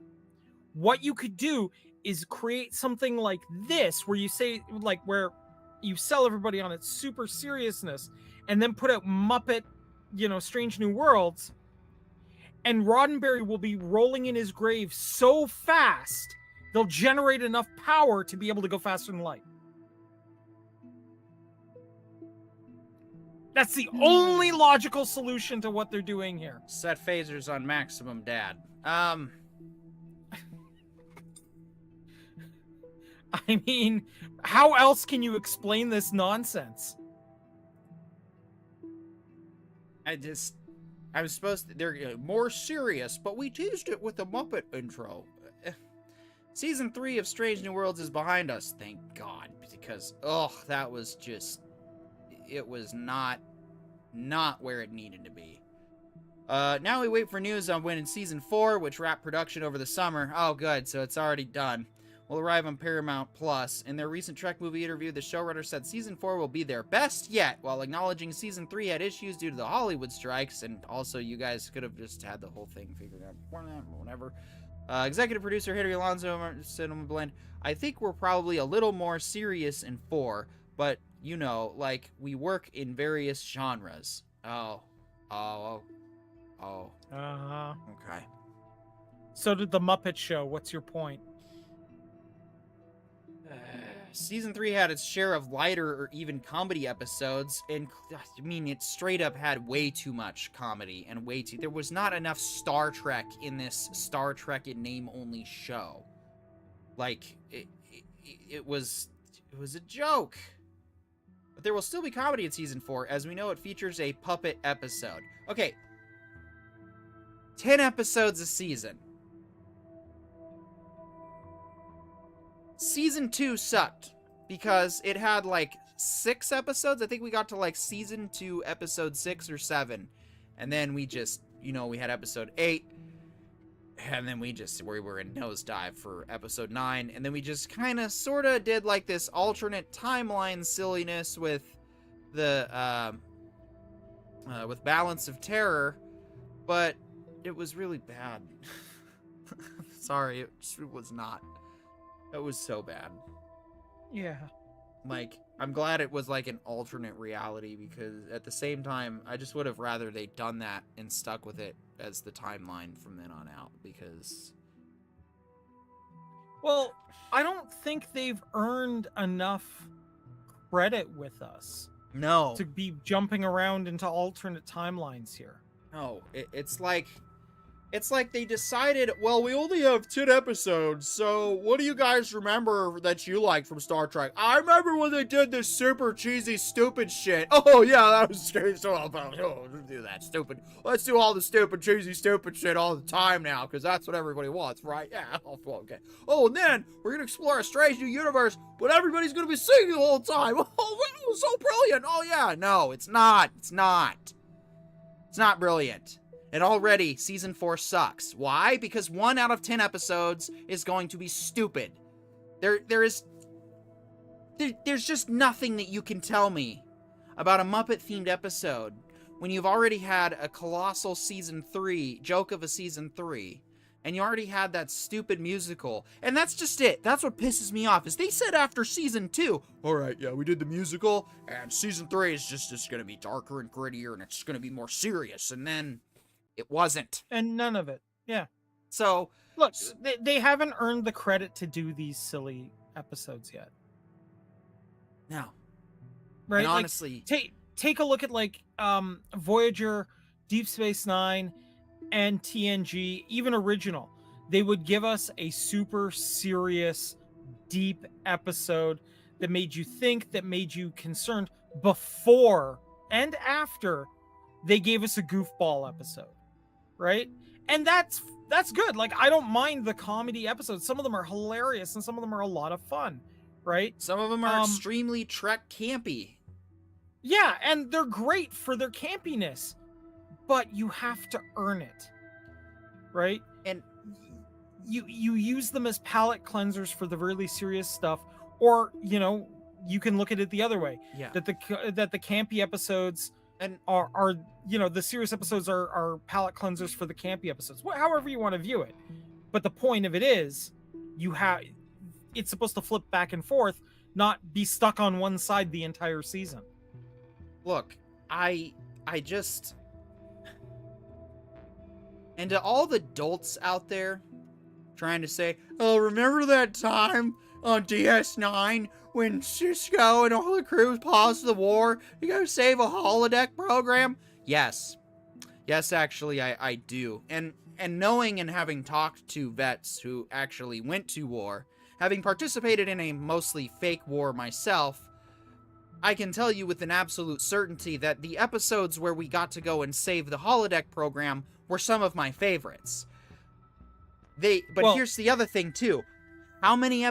What you could do is create something like this, where you say, where you sell everybody on its super seriousness, and then put out Muppet, Strange New Worlds, and Roddenberry will be rolling in his grave so fast, they'll generate enough power to be able to go faster than light. That's the only logical solution to what they're doing here. Set phasers on maximum, Dad. I mean, how else can you explain this nonsense? I'm supposed to, they're more serious, but we teased it with the Muppet intro. Season 3 of Strange New Worlds is behind us, thank God, because, that was just, it was not where it needed to be. Now we wait for news on when in Season 4, which wrapped production over the summer. Oh, good, so it's already done. Will arrive on Paramount Plus. In their recent Trek movie interview, the showrunner said Season 4 will be their best yet, while acknowledging Season 3 had issues due to the Hollywood strikes, and also you guys could have just had the whole thing figured out. Whatever. Executive producer Henry Alonso said on the blend, I think we're probably a little more serious in 4, but, we work in various genres. Oh. Uh-huh. Okay. So did the Muppet Show. What's your point? Season 3 had its share of lighter or even comedy episodes, and it straight up had way too much comedy and there was not enough Star Trek in this Star Trek in name only show. It was a joke. But there will still be comedy in Season 4, as we know it features a puppet episode. Okay. 10 episodes a season. Season 2 sucked because it had 6 episodes. I think we got to Season 2 episode 6 or 7. And then we just, we had episode 8. And then we were in nosedive for episode 9. And then we just kind of sort of did this alternate timeline silliness with the, with Balance of Terror. but it was really bad. Sorry, it was not. It was so bad. Yeah. Like, I'm glad it was like an alternate reality, because at the same time, I just would have rather they'd done that and stuck with it as the timeline from then on out, because... Well, I don't think they've earned enough credit with us. No. To be jumping around into alternate timelines here. No, it's like they decided, well, we only have 10 episodes, so what do you guys remember that you liked from Star Trek? I remember when they did this super cheesy, stupid shit. Oh, yeah, that was so do that stupid. Let's do all the stupid, cheesy, stupid shit all the time now, because that's what everybody wants, right? Yeah, okay. Oh, and then we're going to explore a strange new universe, but everybody's going to be singing the whole time. Oh, that was so brilliant. Oh, yeah. No, it's not. It's not. It's not brilliant. And already, season 4 sucks. Why? Because 1 out of 10 episodes is going to be stupid. There's just nothing that you can tell me about a Muppet-themed episode when you've already had a colossal season 3, joke of a season 3, and you already had that stupid musical. And that's just it. That's what pisses me off, is they said after season 2, all right, yeah, we did the musical, and season 3 is just going to be darker and grittier, and it's going to be more serious. And then... it wasn't. And none of it. Yeah. So, look, they haven't earned the credit to do these silly episodes yet. No. Right? And honestly... Like, take a look at, like, Voyager, Deep Space Nine, and TNG, even original. They would give us a super serious, deep episode that made you think, that made you concerned before and after they gave us a goofball episode. Right? And that's good. Like, I don't mind the comedy episodes. Some of them are hilarious and some of them are a lot of fun, right? Some of them are extremely Trek campy. Yeah, and they're great for their campiness, but you have to earn it, right? And you use them as palate cleansers for the really serious stuff, or, you know, you can look at it the other way. Yeah. That the campy episodes and are you know, the serious episodes are palate cleansers for the campy episodes. However you want to view it. But the point of it is, it's supposed to flip back and forth, not be stuck on one side the entire season. Look, I just... and to all the adults out there trying to say, oh, remember that time on DS9 when Cisco and all the crews paused the war to go save a holodeck program? Yes. Yes, actually, I do. And knowing and having talked to vets who actually went to war, having participated in a mostly fake war myself, I can tell you with an absolute certainty that the episodes where we got to go and save the holodeck program were some of my favorites. Here's the other thing, too. How many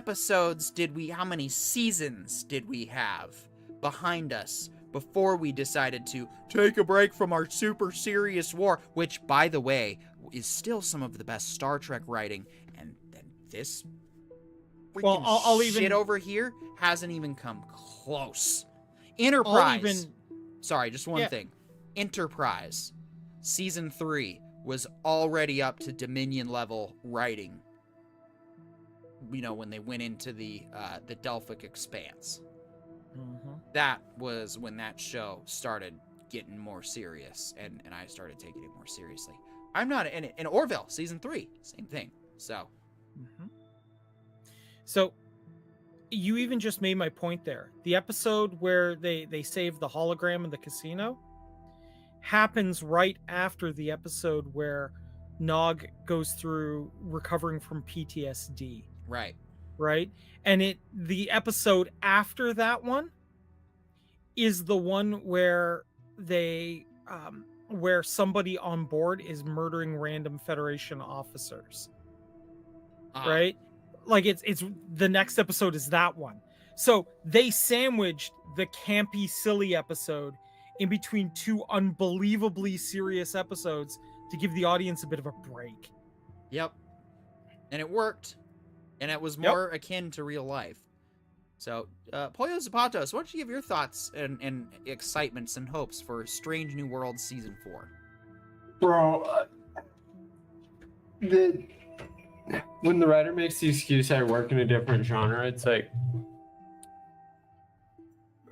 seasons did we have behind us before we decided to take a break from our super serious war, which, by the way, is still some of the best Star Trek writing, and this freaking shit over here hasn't even come close. Enterprise. Sorry, just one thing. Enterprise, season 3 was already up to Dominion level writing. You know, when they went into the Delphic Expanse. Mm-hmm. That was when that show started getting more serious, and I started taking it more seriously. I'm not in Orville, season 3, same thing. So, So, you even just made my point there. The episode where they save the hologram in the casino happens right after the episode where Nog goes through recovering from PTSD. Right? And the episode after that one is the one where where somebody on board is murdering random Federation officers. Right? Like it's the next episode is that one. So they sandwiched the campy, silly episode in between two unbelievably serious episodes to give the audience a bit of a break. Yep. And it worked. And it was more akin to real life. So, Pollo Zapatos, why don't you give your thoughts and excitements and hopes for Strange New Worlds Season 4? Bro, when the writer makes the excuse I work in a different genre, it's like,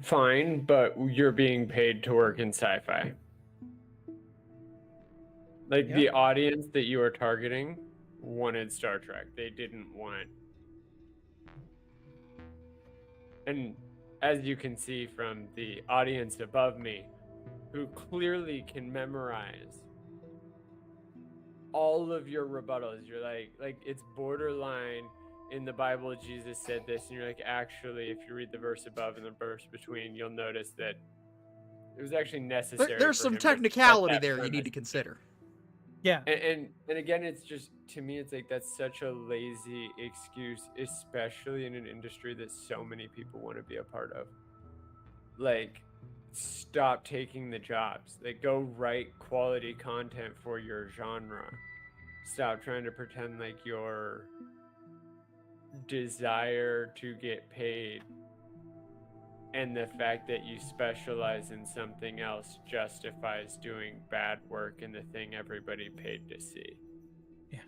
fine, but you're being paid to work in sci-fi. Like, the audience that you are targeting wanted Star Trek. They didn't want... And as you can see from the audience above me, who clearly can memorize all of your rebuttals, you're like it's borderline. In the Bible, Jesus said this, and you're like, actually, if you read the verse above and the verse between, you'll notice that it was actually necessary. There's some technicality there you need to consider. Yeah. And again, it's just, to me, it's like, that's such a lazy excuse, especially in an industry that so many people want to be a part of. Like, stop taking the jobs. Like, go write quality content for your genre. Stop trying to pretend like your desire to get paid and the fact that you specialize in something else justifies doing bad work in the thing everybody paid to see. Yeah.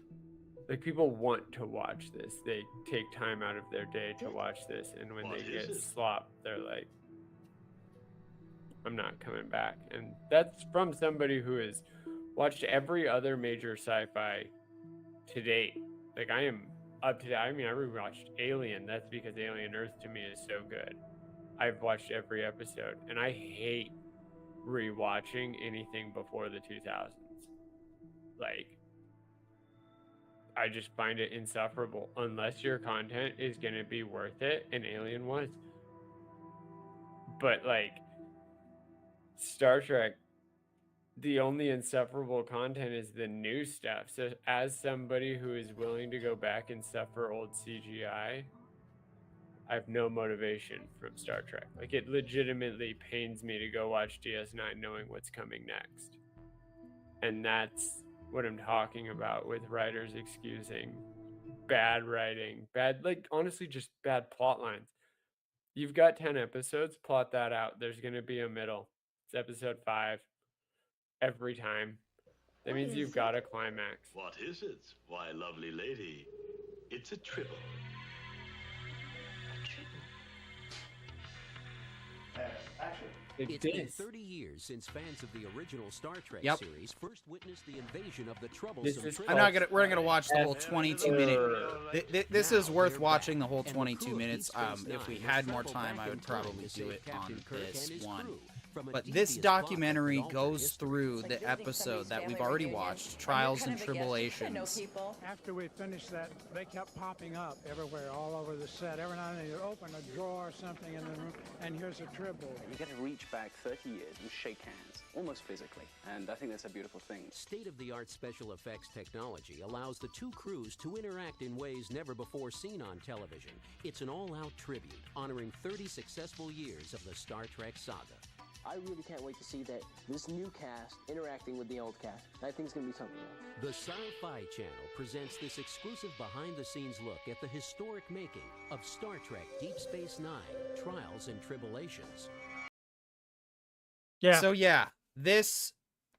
Like, people want to watch this. They take time out of their day to watch this, and when they get slop, they're like, I'm not coming back. And that's from somebody who has watched every other major sci-fi to date. Like, I am up to date. I mean, I rewatched Alien. That's because Alien Earth to me is so good. I've watched every episode, and I hate rewatching anything before the 2000s. Like, I just find it insufferable unless your content is going to be worth it, and Alien was. But, like, Star Trek, the only insufferable content is the new stuff. So as somebody who is willing to go back and suffer old CGI, I have no motivation from Star Trek. Like, it legitimately pains me to go watch DS9 knowing what's coming next. And that's what I'm talking about with writers excusing bad writing, like, honestly, just bad plot lines. You've got 10 episodes, plot that out. There's going to be a middle. It's episode 5 every time. That means you've got a climax. What is it? Why, lovely lady, it's a tribble. It's been 30 years since fans of the original Star Trek series first witnessed the invasion of the troublesome. We're not gonna watch the whole 22-minute. This is worth watching the whole 22 minutes. If we had more time, I would probably do it on this one. But this documentary goes through the episode that we've already watched, Trials and Tribulations. After we finished that, they kept popping up everywhere, all over the set. Every now and then you open a drawer or something in the room, and here's a tribble. You get to reach back 30 years and shake hands, almost physically, and I think that's a beautiful thing. State-of-the-art special effects technology allows the two crews to interact in ways never before seen on television. It's an all-out tribute, honoring 30 successful years of the Star Trek saga. I really can't wait to see that this new cast interacting with the old cast. I think it's going to be something else. The Sci-Fi Channel presents this exclusive behind-the-scenes look at the historic making of Star Trek Deep Space Nine, Trials and Tribulations. Yeah. So yeah, this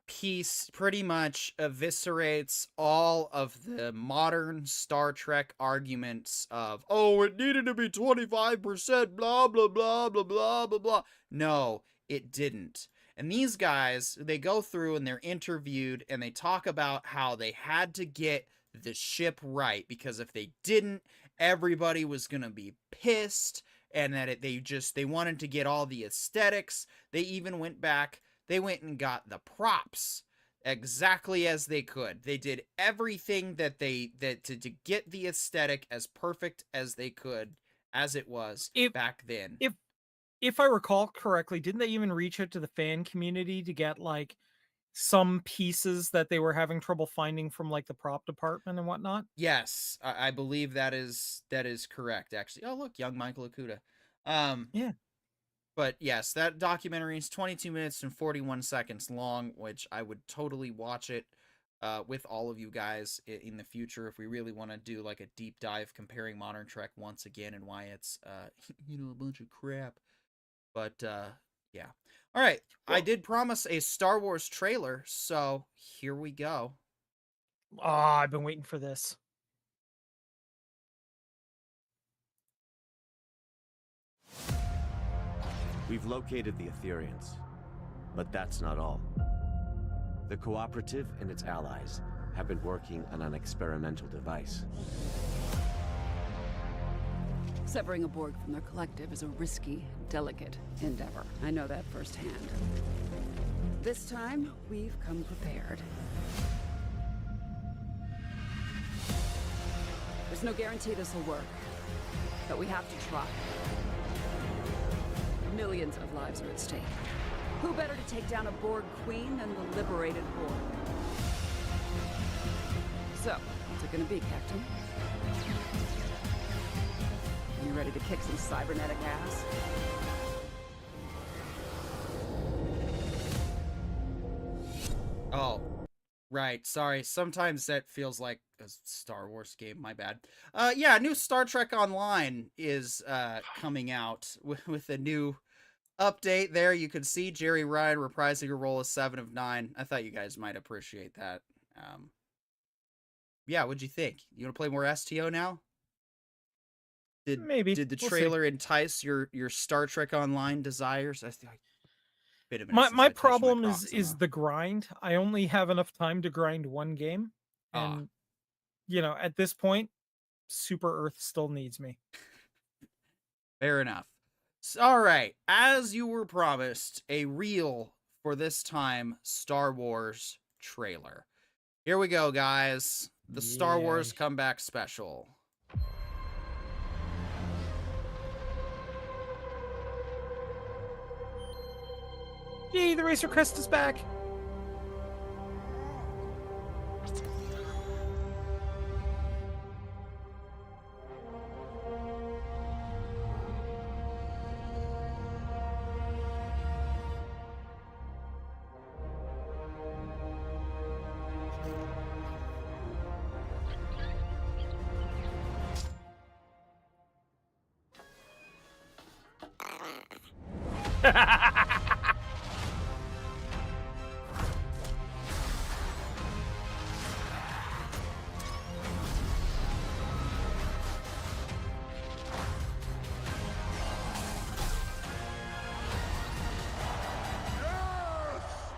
piece pretty much eviscerates all of the modern Star Trek arguments of, oh, it needed to be 25%, blah, blah, blah, blah, blah, blah, blah. No, it didn't. And these guys, they go through and they're interviewed and they talk about how they had to get the ship right, because if they didn't, everybody was going to be pissed, and that they wanted to get all the aesthetics. They even went back, they went and got the props exactly as they could. They did everything to get the aesthetic as perfect as they could, as it was back then. If I recall correctly, didn't they even reach out to the fan community to get like some pieces that they were having trouble finding from like the prop department and whatnot? Yes, I believe that is correct, actually. Oh, look, young Michael Okuda. Yeah. But yes, that documentary is 22 minutes and 41 seconds long, which I would totally watch it with all of you guys in the future if we really want to do like a deep dive comparing modern Trek once again and why it's a bunch of crap. But Yeah. All right. I did promise a Star Wars trailer, so here we go. Oh, I've been waiting for this. We've located the Etherians, but that's not all. The Cooperative and its allies have been working on an experimental device. Severing a Borg from their collective is a risky, delicate endeavor. I know that firsthand. This time, we've come prepared. There's no guarantee this will work, but we have to try. Millions of lives are at stake. Who better to take down a Borg queen than the liberated Borg? So, what's it gonna be, Captain? You ready to kick some cybernetic ass? Oh, right. Sorry. Sometimes that feels like a Star Wars game. My bad. Yeah, new Star Trek Online is coming out with a new update there. You can see Jerry Ryan reprising her role as 7 of 9. I thought you guys might appreciate that. Yeah, what'd you think? You want to play more STO now? Maybe. Did the trailer entice your Star Trek Online desires? I think my problem is the grind. I only have enough time to grind one game, and at this point, Super Earth still needs me. Fair enough. All right, as you were promised, a reel for this time Star Wars trailer. Here we go, guys. The Star Wars Comeback Special. Yay, the Racer Crest is back!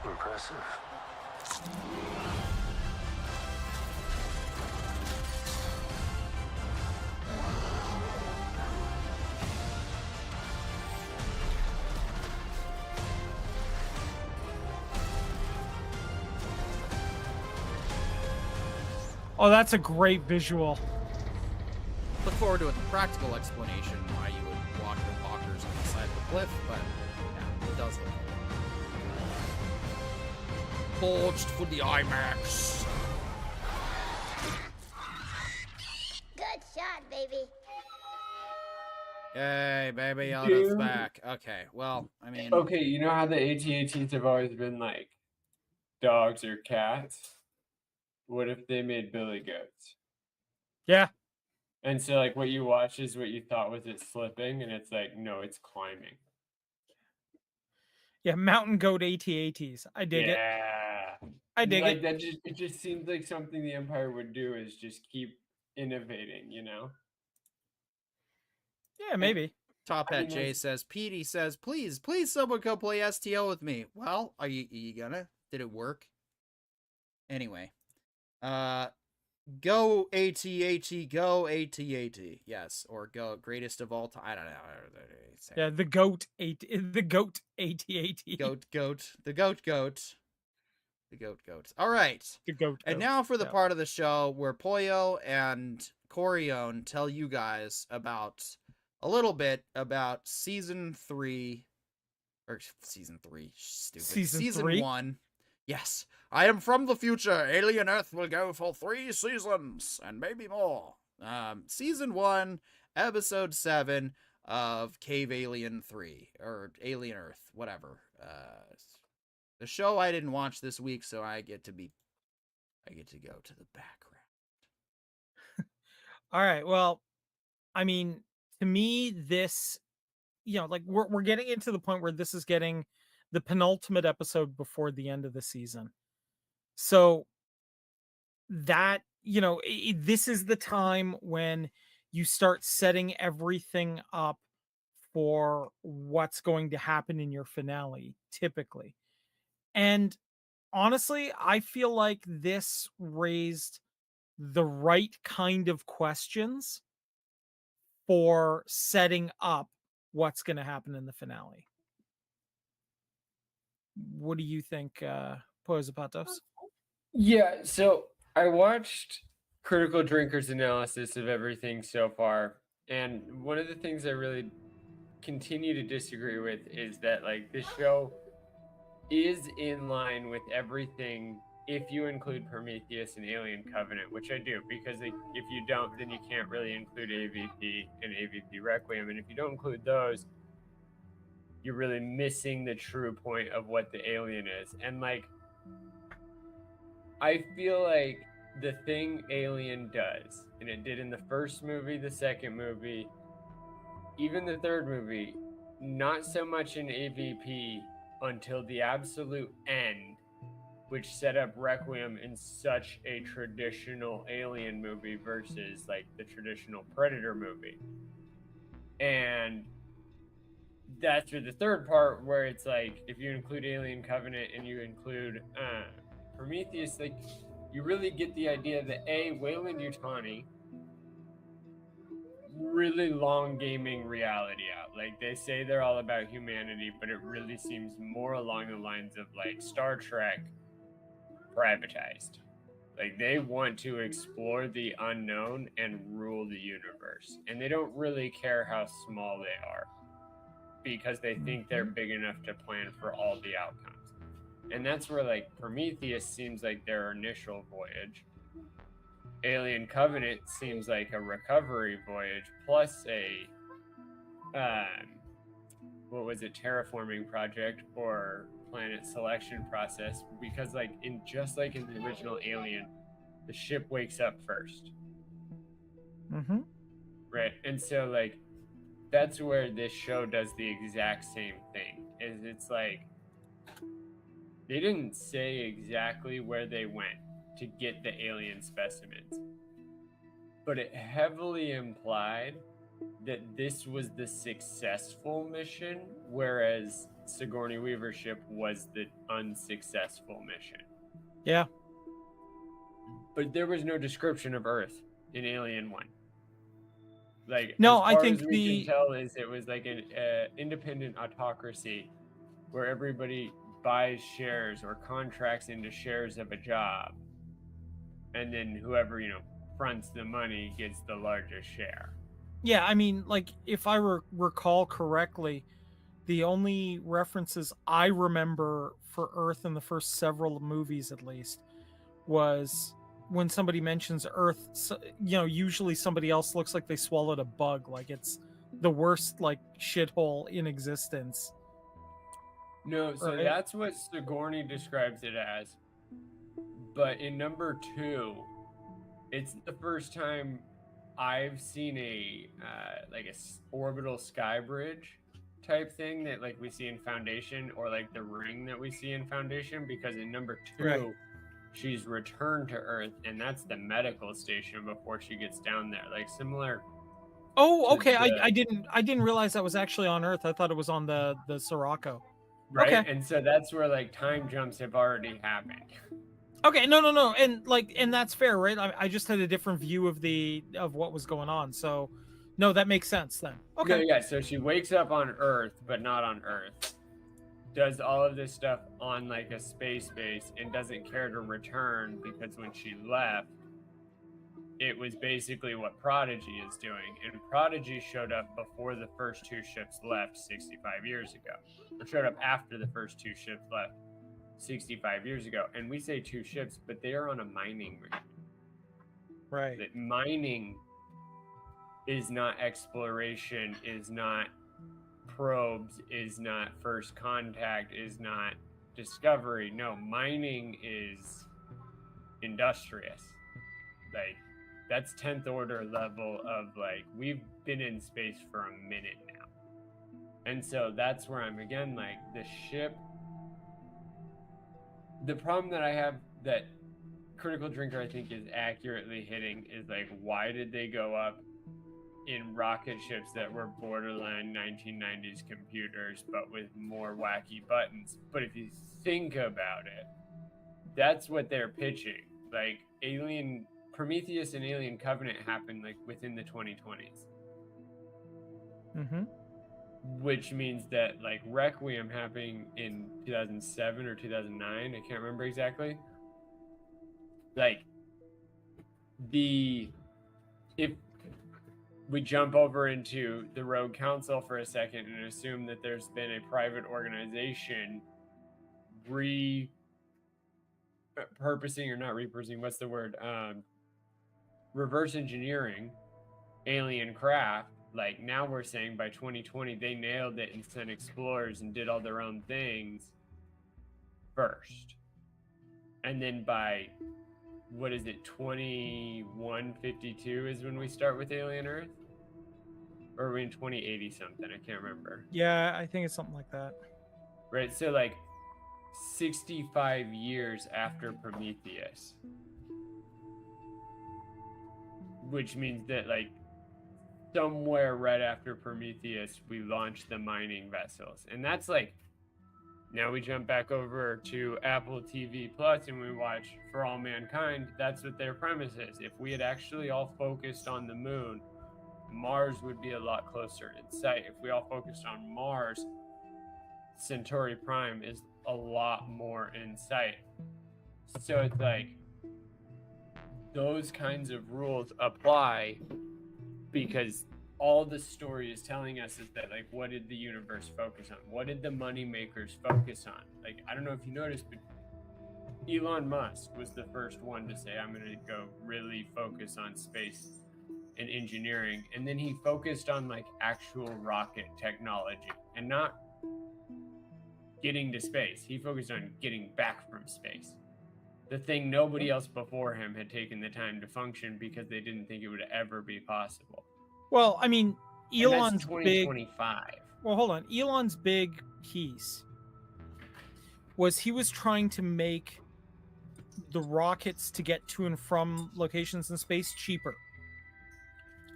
Impressive. Oh, that's a great visual. Look forward to a practical explanation why you would walk the walkers on the side of the cliff, but yeah, it does look cool. Forged for the IMAX. Good shot, baby. Yay, baby Yoda's back. Okay, well, I mean... Okay, you know how the AT-ATs have always been like dogs or cats? What if they made billy goats? Yeah. And so, like, what you watch is what you thought was it slipping, and it's like, no, it's climbing. Yeah, mountain goat AT-ATs. I dig it. I dig like, it. That it just seems like something the Empire would do is just keep innovating, you know? Yeah, maybe. Top Hat Jay says, Petey says, please someone come play STO with me. Well, are you gonna? Did it work? Anyway. Go AT-AT, go AT-AT. Yes, or go greatest of all time. I don't know. Yeah, the goat AT-AT. The goat. All right. The goat. And now for the part of the show where Poyo and Corione tell you guys about a little bit about season 3. Season 1. Yes, I am from the future. Alien Earth will go for 3 seasons and maybe more. Season 1, episode 7 of Cave Alien 3 or Alien Earth, whatever. The show I didn't watch this week, so I get to go to the background. All right. Well, I mean, to me, this like we're getting into the point where this is getting the penultimate episode before the end of the season. So that, this is the time when you start setting everything up for what's going to happen in your finale, typically. And honestly, I feel like this raised the right kind of questions for setting up what's going to happen in the finale. What do you think, Poezapatos? Yeah, so I watched Critical Drinker's analysis of everything so far, and one of the things I really continue to disagree with is that like this show is in line with everything if you include Prometheus and Alien Covenant, which I do, because if you don't, then you can't really include AVP and AVP Requiem, and if you don't include those, you're really missing the true point of what the alien is. And like, I feel like the thing Alien does, and it did in the first movie, the second movie, even the third movie, not so much in AVP until the absolute end, which set up Requiem in such a traditional Alien movie versus like the traditional Predator movie. And that's for the third part where it's like, if you include Alien Covenant and you include Prometheus, like you really get the idea that Weyland Yutani really long gaming reality out. Like they say they're all about humanity, but it really seems more along the lines of like Star Trek privatized. Like they want to explore the unknown and rule the universe, and they don't really care how small they are because they think they're big enough to plan for all the outcomes. And that's where like Prometheus seems like their initial voyage. Alien Covenant seems like a recovery voyage plus a terraforming project or planet selection process, because like in the original Alien, the ship wakes up first. Mm-hmm. Right. And so like that's where this show does the exact same thing. Is it's like they didn't say exactly where they went to get the alien specimens, but it heavily implied that this was the successful mission, whereas Sigourney Weaver's ship was the unsuccessful mission. Yeah. But there was no description of Earth in Alien 1. Like, no, as far I think as we can tell is it was like an independent autocracy where everybody buys shares or contracts into shares of a job, and then whoever fronts the money gets the largest share. Yeah, I mean, like if I recall correctly, the only references I remember for Earth in the first several movies, at least, was when somebody mentions Earth, usually somebody else looks like they swallowed a bug, like it's the worst like shithole in existence. No, so right? That's what Sigourney describes it as. But in number 2, it's the first time I've seen a orbital sky bridge type thing that like we see in Foundation, or like the ring that we see in Foundation, because in number 2, right, she's returned to Earth, and that's the medical station before she gets down there. Like similar. Oh, okay. I didn't realize that was actually on Earth. I thought it was on the Sirocco. Right, okay. And so that's where like time jumps have already happened. Okay, no, and that's fair, right? I just had a different view of what was going on, so no, that makes sense then. Okay. No, yeah. So she wakes up on Earth, but not on Earth. Does all of this stuff on like a space base and doesn't care to return, because when she left, it was basically what Prodigy is doing. And Prodigy showed up before the first 2 ships left 65 years ago. Or showed up after the first 2 ships left 65 years ago. And we say 2 ships, but they are on a mining mission. Right. That mining is not exploration, is not probes, is not first contact, is not discovery. No, mining is industrious. Like, that's 10th order level of like, we've been in space for a minute now. And so that's where I'm again like the ship. The problem that I have that Critical Drinker I think is accurately hitting is like, why did they go up in rocket ships that were borderline 1990s computers but with more wacky buttons? But if you think about it, that's what they're pitching. Like Prometheus and Alien Covenant happened like within the 2020s. Mm-hmm. Which means that like Requiem happening in 2007 or 2009, I can't remember exactly. Like if we jump over into the Rogue Council for a second and assume that there's been a private organization repurposing or not repurposing, what's the word? Reverse engineering alien craft. Like now we're saying by 2020 they nailed it and sent explorers and did all their own things first. And then by 2152 is when we start with Alien Earth? Or are we in 2080 something? I can't remember. Yeah, I think it's something like that. Right, so like 65 years after Prometheus. Which means that like somewhere right after Prometheus, we launched the mining vessels. And that's like, now we jump back over to Apple TV Plus and we watch For All Mankind. That's what their premise is. If we had actually all focused on the moon, Mars would be a lot closer in sight. If we all focused on Mars, Centauri Prime is a lot more in sight. So it's like, those kinds of rules apply because all the story is telling us is that, like, what did the universe focus on? What did the money makers focus on? Like, I don't know if you noticed, but Elon Musk was the first one to say, I'm going to go really focus on space and engineering. And then he focused on, like, actual rocket technology and not getting to space. He focused on getting back from space. The thing nobody else before him had taken the time to function because they didn't think it would ever be possible. Well, I mean, Elon's big. 2025. Well, hold on. Elon's big piece was he was trying to make the rockets to get to and from locations in space cheaper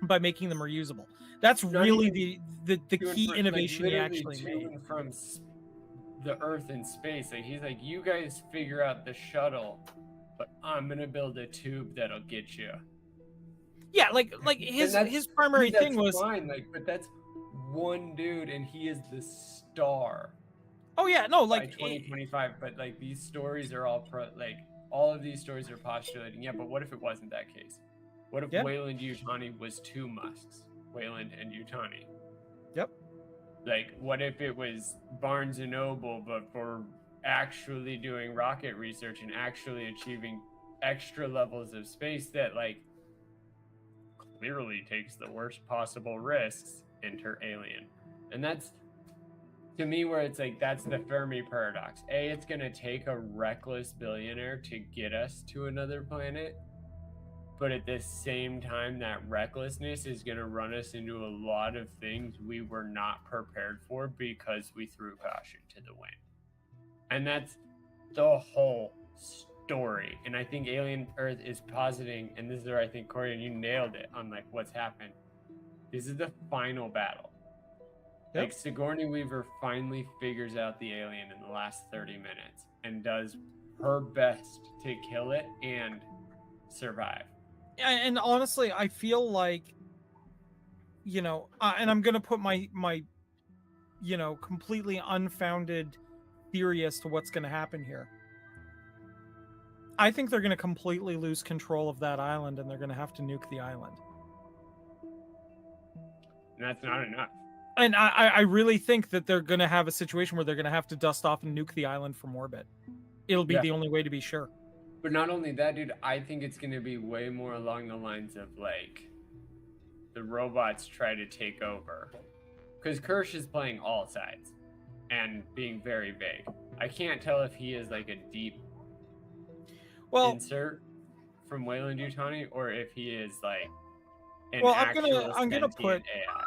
by making them reusable. That's really the key innovation he actually made. From the Earth and space, like he's like, you guys figure out the shuttle, but I'm gonna build a tube that'll get you. Yeah, like his primary thing was fine, like, but that's one dude, and he is the star. Oh yeah, no, like by 2025. But like these stories are all all of these stories are postulating. Yeah, but what if it wasn't that case? What if Weyland-Yutani was two Musks, Weyland and Yutani? Yep. Like, what if it was Barnes and Noble, but for actually doing rocket research and actually achieving extra levels of space that, like, clearly takes the worst possible risks, enter Alien. And that's, to me, where it's like, that's the Fermi paradox. A, it's going to take a reckless billionaire to get us to another planet. But at the same time, that recklessness is going to run us into a lot of things we were not prepared for because we threw caution to the wind. And that's the whole story. And I think Alien Earth is positing, and this is where I think, Corey, you nailed it on like what's happened. This is the final battle. Yep. Like Sigourney Weaver finally figures out the alien in the last 30 minutes and does her best to kill it and survive. And honestly, I feel like, you know, and I'm going to put my, you know, completely unfounded theory as to what's going to happen here. I think they're going to completely lose control of that island and they're going to have to nuke the island. And that's not enough. And I really think that they're going to have a situation where they're going to have to dust off and nuke the island from orbit. It'll be the only way to be sure. But not only that, dude, I think it's going to be way more along the lines of, like, the robots try to take over. Because Kirsch is playing all sides and being very vague. I can't tell if he is, like, a deep insert from Weyland-Yutani or if he is, like, an actual I'm going to put AI.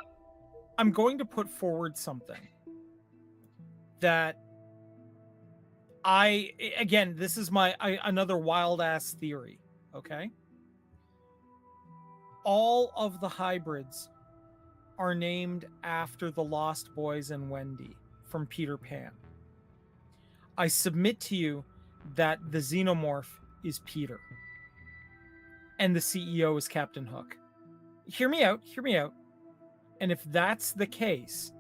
I'm going to put forward something. that again, this is another wild ass theory, okay? All of the hybrids are named after the Lost Boys and Wendy from Peter Pan. I submit to you that the xenomorph is Peter and the CEO is Captain Hook. Hear me out. And if that's the case,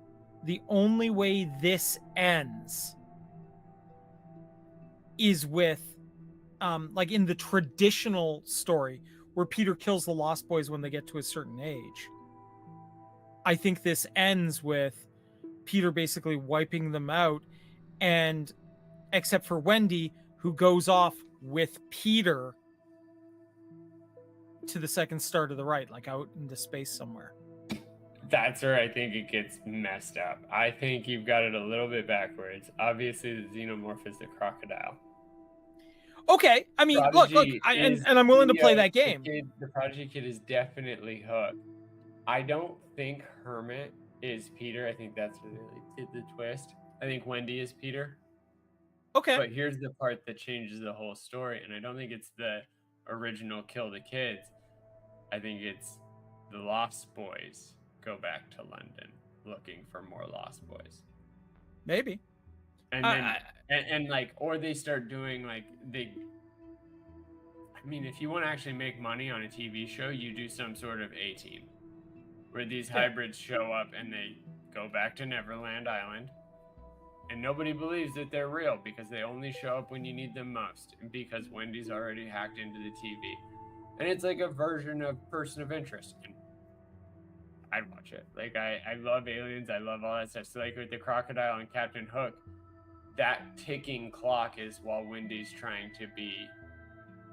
the only way this ends is with, like in the traditional story where Peter kills the Lost Boys when they get to a certain age. I think this ends with Peter basically wiping them out, and except for Wendy, who goes off with Peter to the second star to the right, like out into space somewhere. That's where I think it gets messed up. I think you've got it a little bit backwards. Obviously, the xenomorph is the crocodile. Okay, I mean, look, and I'm willing to play that game. The Prodigy Kid is definitely Hook. I don't think Hermit is Peter. I think that's where they did the twist. I think Wendy is Peter. Okay. But here's the part that changes the whole story, and I don't think it's the original Kill the Kids. I think it's the Lost Boys go back to London looking for more Lost Boys. Maybe. And then, and like, or they start doing like I mean, if you want to actually make money on a TV show, you do some sort of A-Team where these hybrids show up and they go back to Neverland Island, and nobody believes that they're real because they only show up when you need them most, and because Wendy's already hacked into the TV. And it's like a version of Person of Interest. And I'd watch it. Like, I love aliens. I love all that stuff. So like with the crocodile and Captain Hook, that ticking clock is while Wendy's trying to be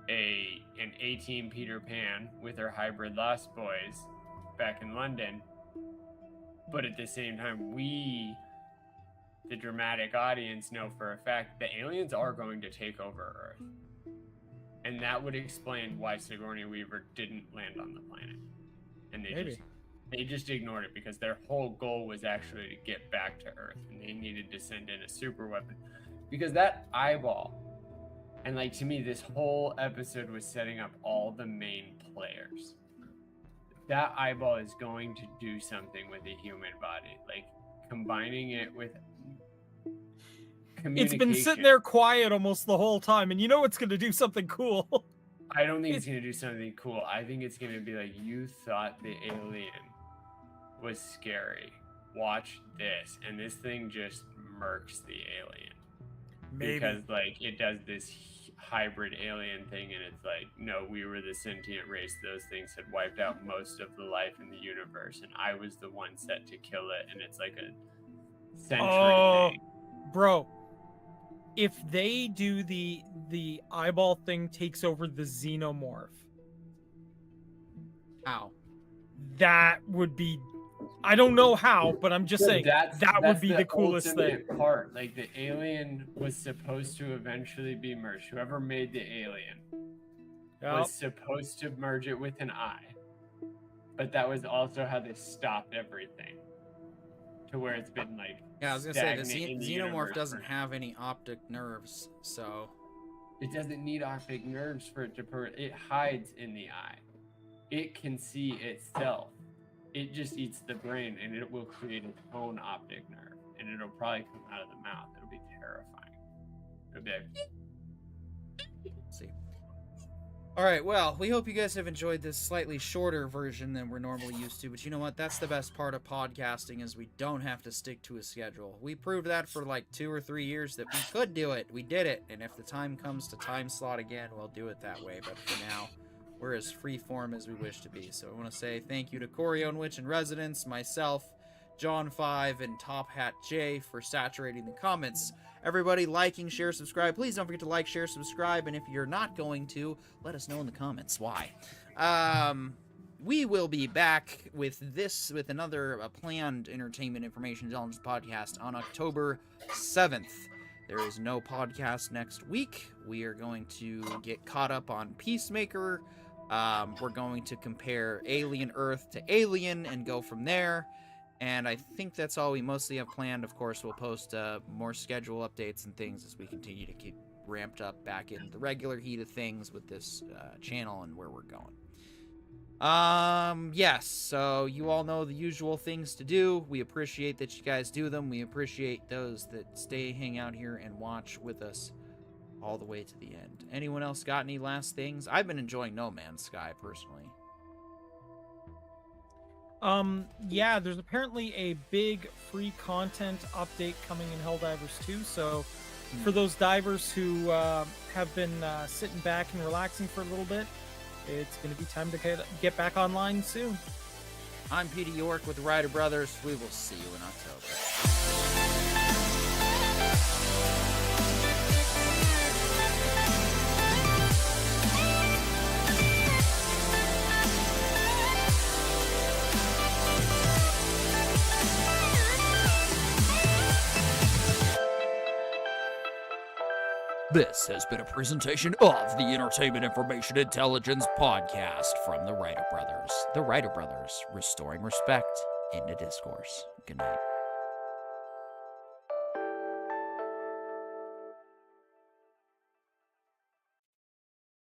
an A-Team Peter Pan with her hybrid Lost Boys back in London. But at the same time, we, the dramatic audience, know for a fact the aliens are going to take over Earth. And that would explain why Sigourney Weaver didn't land on the planet. And they just ignored it because their whole goal was actually to get back to Earth, and they needed to send in a super weapon. Because that eyeball, and like to me, this whole episode was setting up all the main players. That eyeball is going to do something with the human body, like combining it with communication. It's been sitting there quiet almost the whole time, and you know it's going to do something cool. I don't think it's going to do something cool. I think it's going to be like, you thought the alien was scary. Watch this. And this thing just murks the alien. Maybe. Because like it does this hybrid alien thing, and it's like, no, we were the sentient race. Those things had wiped out most of the life in the universe, and I was the one set to kill it. And it's like a century thing. Bro, if they do the eyeball thing takes over the xenomorph, how? That would be, I don't know how, but I'm just saying that would be the coolest thing. Part. Like the alien was supposed to eventually be merged. Whoever made the alien was supposed to merge it with an eye, but that was also how they stopped everything. To where it's been like, yeah, I was gonna say the xenomorph doesn't have any optic nerves, so it doesn't need optic nerves for it to it hides in the eye. It can see itself. It just eats the brain, and it will create its own optic nerve, and it'll probably come out of the mouth. It'll be terrifying. It'll be like, see. All right, well, we hope you guys have enjoyed this slightly shorter version than we're normally used to, but you know what? That's the best part of podcasting, is we don't have to stick to a schedule. We proved that for like 2 or 3 years that we could do it. We did it, and if the time comes to time slot again, we'll do it that way, but for now, we're as free form as we wish to be. So I want to say thank you to Corey Witch in Residence, myself, John 5, and Top Hat J for saturating the comments. Everybody liking, share, subscribe. Please don't forget to like, share, subscribe, and if you're not going to, let us know in the comments why. We will be back with another planned entertainment information intelligence podcast on October 7th. There is no podcast next week. We are going to get caught up on Peacemaker. We're going to compare Alien Earth to Alien and go from there. And I think that's all we mostly have planned. Of course, we'll post more schedule updates and things as we continue to keep ramped up back in the regular heat of things with this channel and where we're going. Yes, so you all know the usual things to do. We appreciate that you guys do them. We appreciate those that hang out here and watch with us all the way to the end. Anyone else got any last things? I've been enjoying No Man's Sky, personally. Yeah, there's apparently a big free content update coming in Helldivers 2, so for those divers who have been sitting back and relaxing for a little bit, it's going to be time to get back online soon. I'm Peter York with the Ryder Brothers. We will see you in October. This has been a presentation of the Entertainment Information Intelligence Podcast from the Ryder Brothers. The Ryder Brothers, restoring respect into discourse. Good night.